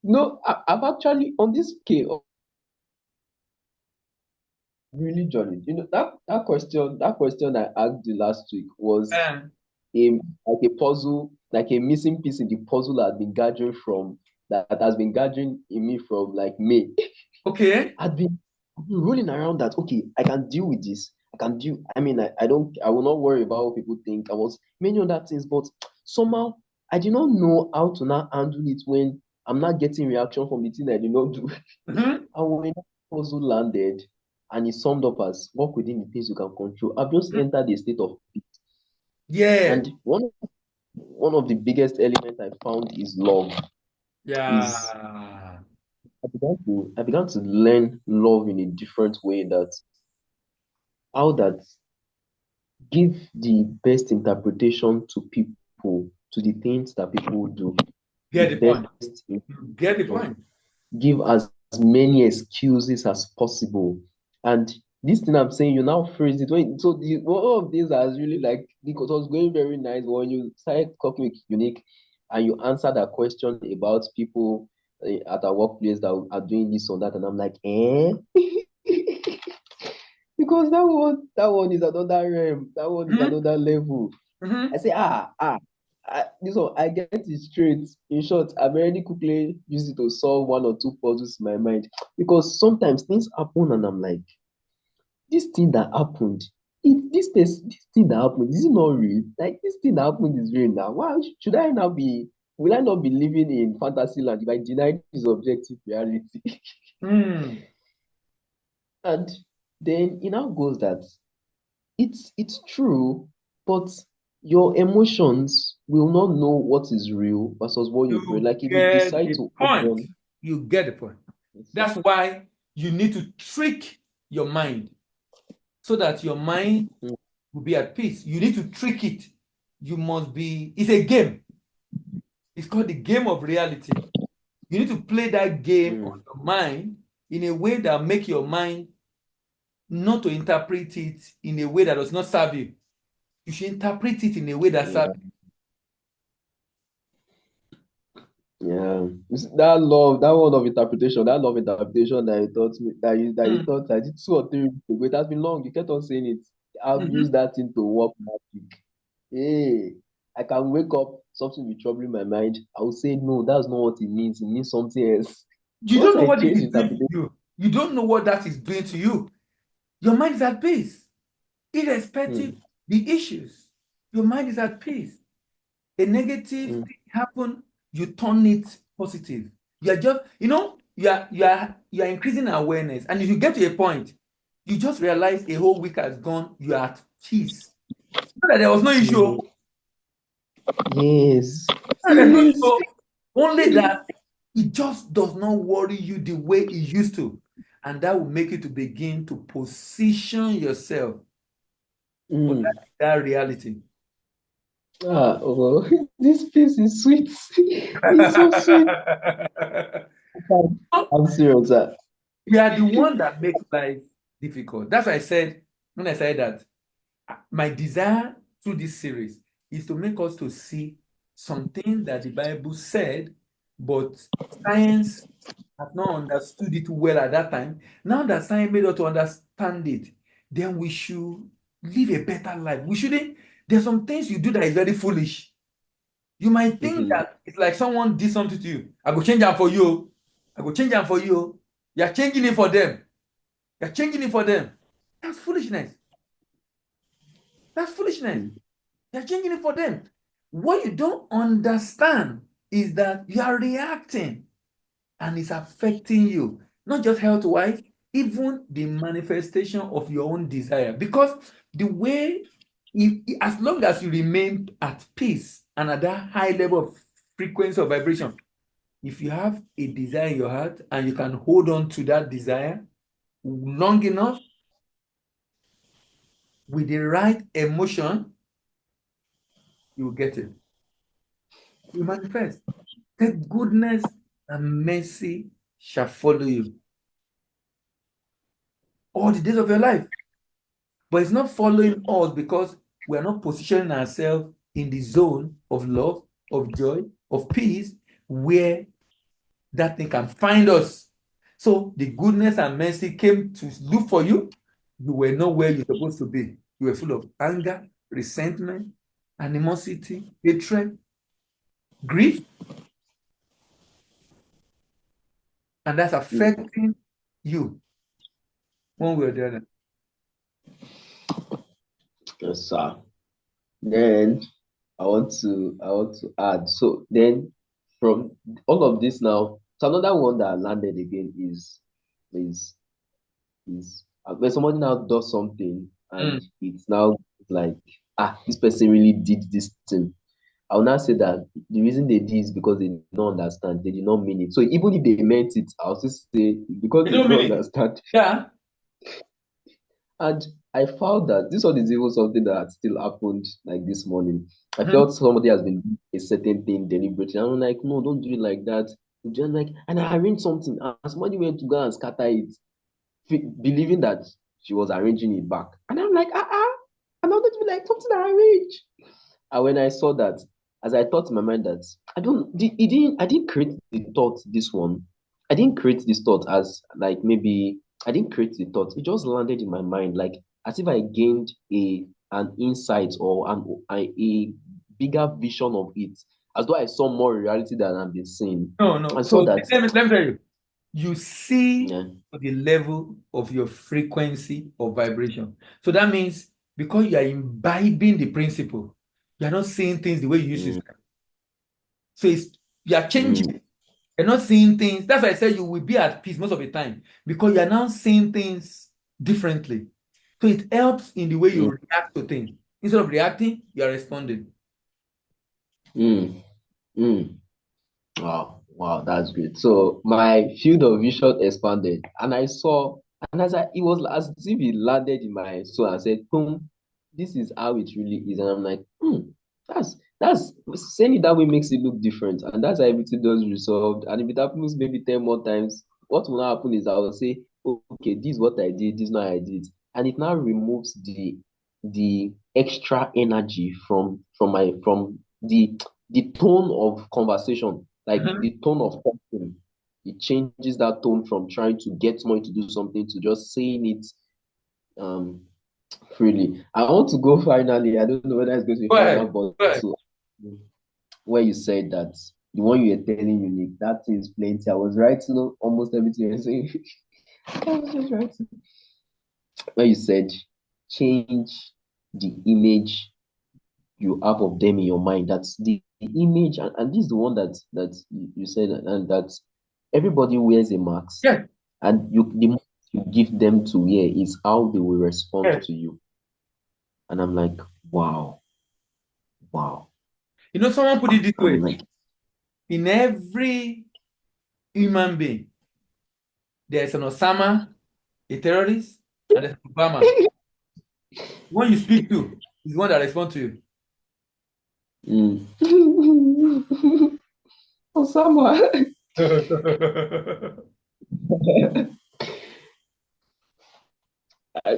No, I've actually on this scale religion. That question I asked you last week was Um, like a puzzle, like a missing piece in the puzzle that has been gathering in me from like May. okay. I've been rolling around that okay, I can deal with this. I can deal. I mean, I will not worry about what people think. I was many other things, but somehow I did not know how to now handle it when I'm not getting reaction from the thing I did not do. Mhm. And when that puzzle landed and it summed up as work within the things you can control, I've just entered a state of peace. Yeah. And one of the biggest elements I found is love. Is Yeah. I began to learn love in a different way, that how that give the best interpretation to people, to the things that people do, the Get the point. best You get the interpretation, point. give as many excuses as possible. And this thing I'm saying, you now phrase it one of these has really like because it was going very nice when you started talking with Unique and you answered that question about people at our workplace that are doing this or that, and I'm like, eh? Because that one is another realm, that one is Mhm. another level. I Mhm. say, this one, I get it straight. In short, I've already quickly used it to solve one or two puzzles in my mind. Because sometimes things happen and I'm like, this thing that happened, this thing that happened, is it not real? Like, this thing that happened is real now. Why will I not be living in fantasy land if I deny this objective reality? Mm. And then it now goes that it's true, but your emotions will not know what is real versus what you feel. You Like if you get decide the to hold point. on, You get the point. That's why you need to trick your mind so that your mind mm, will be at peace. You need to trick it. It's a game. It's called the game of reality. You need to play that game on mm, your mind in a way that make your mind not to interpret it in a way that does not serve you. You should interpret it in a way that serves yeah, yeah. That love, that love interpretation that you taught me, that you you. thought I did 2 or 3 weeks ago. It has been long. You kept on saying it. I've Mhm. used that thing to work magic. Hey, I can wake up, something will be troubling my mind. I will say, no, that's not what it means. It means something else. You Once don't know I what it change is doing to interpretation, you. You don't know what that is doing to you. Your mind is at peace, irrespective mm, the issues. Your mind is at peace. A negative mm, thing happen, you turn it positive. You are just, you are increasing awareness, and if you get to a point, you just realize a whole week has gone. You are at peace. Not that there was no issue. mm, yes, There's no yes. issue. Only that it just does not worry you the way it used to. And that will make you to begin to position yourself for Mm. that reality. Oh, this place is sweet. It's so sweet. I'm serious. We are the one that makes life difficult. That's why I said, when I said that, my desire through this series is to make us to see something that the Bible said, but science has not understood it well at that time. Now that science made us to understand it, then we should live a better life. We shouldn't. There's some things you do that is very foolish. You might think Mhm. that it's like someone did something to you. I go change them for you. I go change them for you. You're changing it for them. You're changing it for them. That's foolishness. That's foolishness. Mm. You're changing it for them. What you don't understand is that you are reacting and it's affecting you, not just health wise, even the manifestation of your own desire. Because the way, as long as you remain at peace and at that high level of frequency or vibration, if you have a desire in your heart and you can hold on to that desire long enough with the right emotion, you will get it. You manifest. The goodness and mercy shall follow you all the days of your life. But it's not following us because we are not positioning ourselves in the zone of love, of joy, of peace, where that thing can find us. So the goodness and mercy came to look for you. You were not where you're supposed to be. You were full of anger, resentment, animosity, hatred, grief, and that's affecting you one way or the other. Yes, sir. Then I want to add. So then from all of this now, so another one that landed again is when somebody now does something and it's now like, this person really did this thing. I will now say that the reason they did is because they did not understand, they did not mean it. So even if they meant it, I'll still say because You they don't did not mean it. understand. Yeah. And I found that this one is even something that still happened like this morning. I Mhm. felt somebody has been doing a certain thing deliberately. I'm like, no, don't do it like that. Just like, and I arranged something, and somebody went to go and scatter it, believing that she was arranging it back. And I'm like, and I wanted to be like, something I arranged. And when I saw that, as I thought in my mind that I didn't create the thought, this one. I didn't create this thought as like maybe I didn't create the thought. It just landed in my mind, like as if I gained an insight or a bigger vision of it, as though I saw more reality than I've been seeing. No. I So saw that, let me tell you, you see yeah, the level of your frequency of vibration. So that means because you are imbibing the principle, you are not seeing things the way you used to. mm, So you are changing. You're not seeing things. That's why I said you will be at peace most of the time because you are now seeing things differently. So it helps in the way you mm, react to things. Instead of reacting, you are responding. mm, mm. Wow, that's great. So my field of vision expanded, and I saw, and it was as if it landed in my soul and said, "Boom, this is how it really is." And I'm like, that's saying it that way makes it look different, and that's how everything does resolved. And if it happens maybe 10 more times, what will now happen is I will say, okay, this is what I did, this is what I did, and it now removes the extra energy from the tone of conversation, like Mhm. the tone of talking. It changes that tone from trying to get someone to do something to just saying it um freely. I want to go finally. I don't know whether it's going to be Go final, ahead. but Go ahead. so where you said that the one you were telling unique, that is plenty. I was writing almost everything you're saying. I was just writing. Where you said change the image you have of them in your mind. That's the image, and this is the one that you said, and that everybody wears a mask, Yes. and the mask you give them to wear is how they will respond Yes. to you. And I'm like, wow, wow. You know, someone put it this I'm way. like, In every human being, there's an Osama, a terrorist, and there's an Obama. The one you speak to is the one that responds to you. mm. Osama. I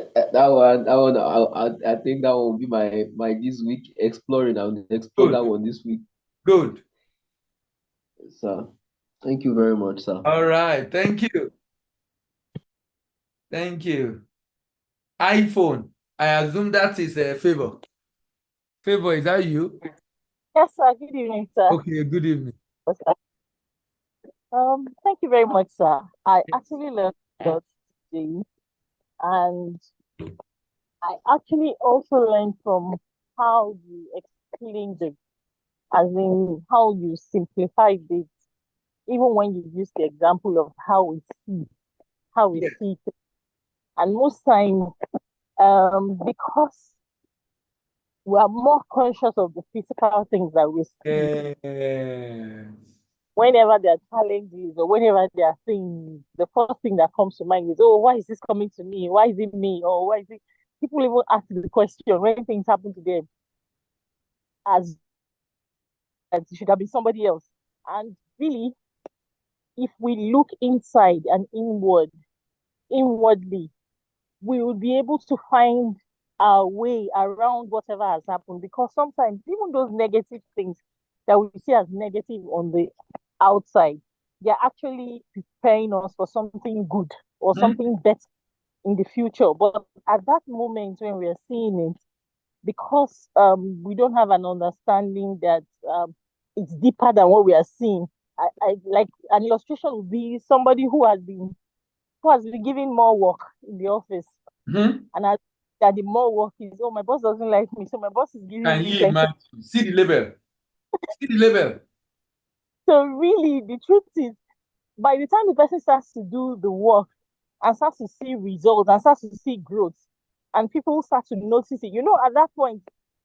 think that one will be my this week exploring. I'll explore that Good. one this week, Good. sir. Thank you very much, sir. All right. Thank you. Thank you. iPhone. I assume that is a favor. Favor, is that you? Yes, sir. Good evening, sir. Okay, good evening. Thank you very much, sir. I actually learned a lot today, and I actually also learned from how you explained it, as in how you simplified it, even when you use the example of how we Yes. see it. And most time, because we are more conscious of the physical things that we see, Yes. whenever there are challenges or whenever there are things, the first thing that comes to mind is, oh, why is this coming to me? Why is it me? Or why is it? People even ask the question when things happen to them as that it should have been somebody else. And really, if we look inside and inwardly, we will be able to find our way around whatever has happened. Because sometimes even those negative things that we see as negative on the outside, they're actually preparing us for something good or something better in the future. But at that moment when we are seeing it, because we don't have an understanding that it's deeper than what we are seeing. I like an illustration would be somebody who has been given more work in the office, Mhm. and that the more work is, oh, my boss doesn't like me, so my boss is giving Can me you plenty. imagine? See the label. See the label. So really, the truth is, by the time the person starts to do the work and starts to see results and starts to see growth, and people start to notice it, at that point,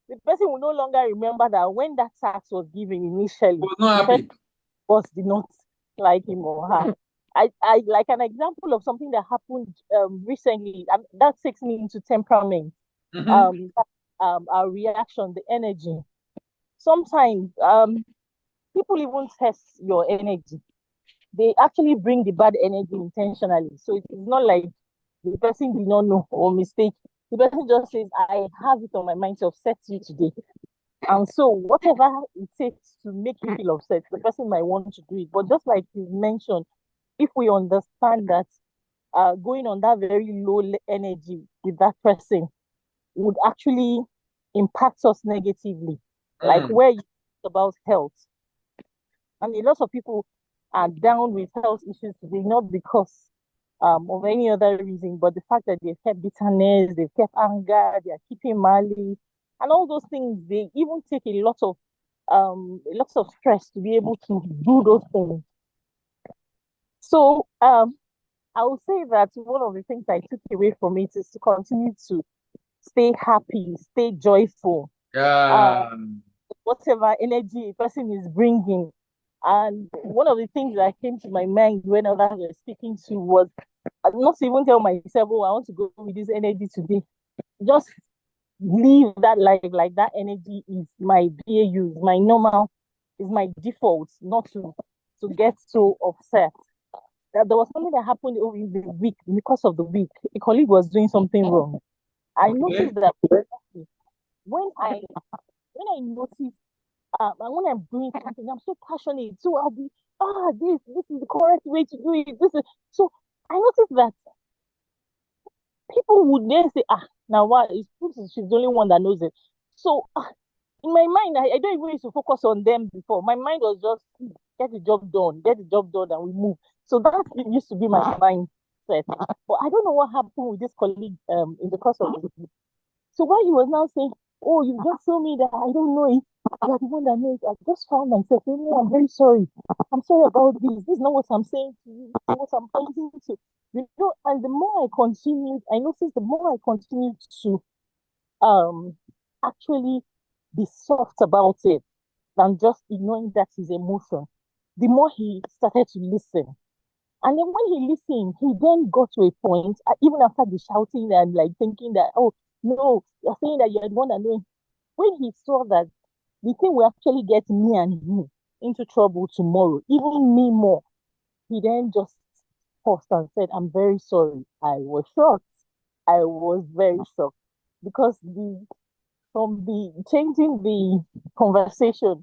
the person will no longer remember that when that tax was given initially, Was not the happy. first boss did not like him or her. I like an example of something that happened recently, and that takes me into temperament. Mhm. Our reaction, the energy. Sometimes people even test your energy. They actually bring the bad energy intentionally. So it's not like the person did not know or mistake. The person just says, I have it on my mind to upset you today. And so whatever it takes to make you feel upset, the person might want to do it. But just like you mentioned, if we understand that going on that very low energy with that person would actually impact us negatively, like where you talk about health. And a lot of people are down with health issues today, not because of any other reason, but the fact that they've kept bitterness, they've kept anger, they're keeping malice, and all those things. They even take a lot of stress to be able to do those things. So I would say that one of the things I took away from it is to continue to stay happy, stay joyful. Yeah. Whatever energy a person is bringing. And one of the things that came to my mind when others were speaking to was not to even tell myself, oh, I want to go with this energy today. Just live that life like that energy is my BAU, is my normal, is my default, not to get so upset. That there was something that happened over the week, because of the week. A colleague was doing something wrong. I noticed that when I notice and when I'm doing something, I'm so passionate. So I'll be, this is the correct way to do it. So I noticed that people would then say, now what is she's the only one that knows it. So in my mind, I don't even used to focus on them before. My mind was just get the job done, and we move. So that used to be my mindset. But I don't know what happened with this colleague in the course of the week. So while he was now saying, oh, you just told me that I don't know it, you're the one that knows, I just found myself saying, oh, I'm very sorry. I'm sorry about this. This is not what I'm saying to you. This is what I'm pointing to. And the more I continued, I noticed the more I continued to um actually be soft about it than just ignoring that his emotion, the more he started to listen. And then when he listened, he then got to a point, even after the shouting and like thinking that, oh, no, you're saying that you're the one that knows. When he saw that the thing will actually get me and him into trouble tomorrow, even me more, he then just paused and said, I'm very sorry. I was shocked. I was very shocked because from the changing the conversation.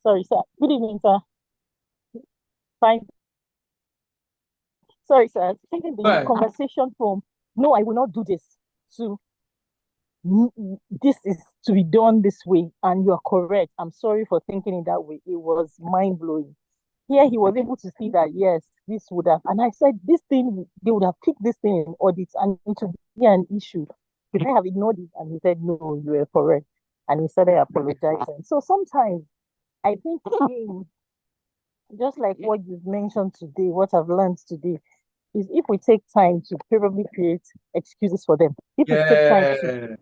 Sorry, sir. Good evening, sir. Fine. Sorry, sir. Changing the Right. conversation from no, I will not do this to this is to be done this way, and you're correct. I'm sorry for thinking in that way. It was mind blowing. Here he was able to see that yes, this would have, and I said this thing they would have picked this thing in audit, and it would be an issue. Could I have ignored it? And he said, no, you were correct, and he started apologizing. So sometimes I think again, just like what you've mentioned today, what I've learned today is if we take time to probably create excuses for them, if we take time to Yeah.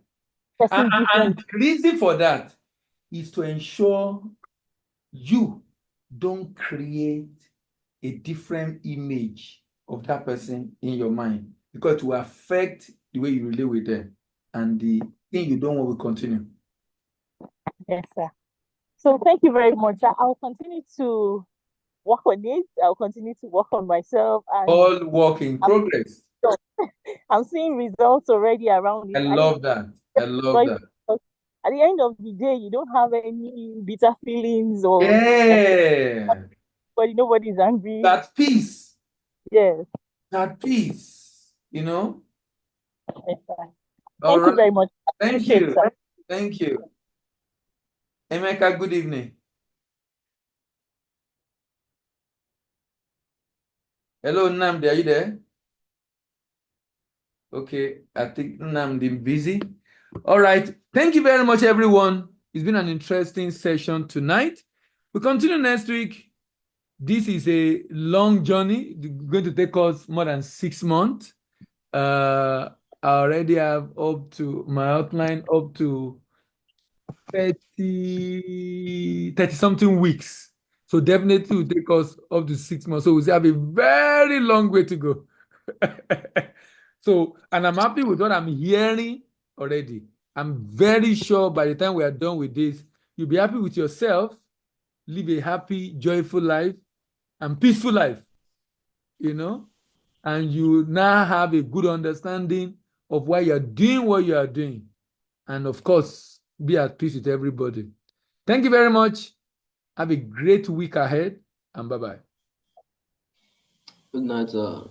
person And different. the reason for that is to ensure you don't create a different image of that person in your mind, because it will affect the way you relate with them, and the thing you don't want will continue. Yes, sir. So thank you very much. I'll continue to work on it. I'll continue to work on myself, and All work in progress. I'm seeing results already around I it. love that. I love that. At the end of the day, you don't have any bitter feelings Yeah. but nobody's angry. That peace. Yes. That peace. You know? Yes, sir. All Thank you right. very much. Thank Appreciate you. it, sir. Thank you. Emeka, good evening. Hello, Nnamdi, are you there? Okay, I think Nnamdi busy. All right. Thank you very much, everyone. It's been an interesting session tonight. We continue next week. This is a long journey. It's going to take us more than 6 months. I already have up to my outline up to 30 something weeks. So definitely will take us up to 6 months. So we have a very long way to go. So, and I'm happy with what I'm hearing already. I'm very sure by the time we are done with this, you'll be happy with yourself, live a happy, joyful life, and peaceful life, you know? And you now have a good understanding of why you're doing what you are doing. And of course, be at peace with everybody. Thank you very much. Have a great week ahead, and bye-bye. Good night, sir.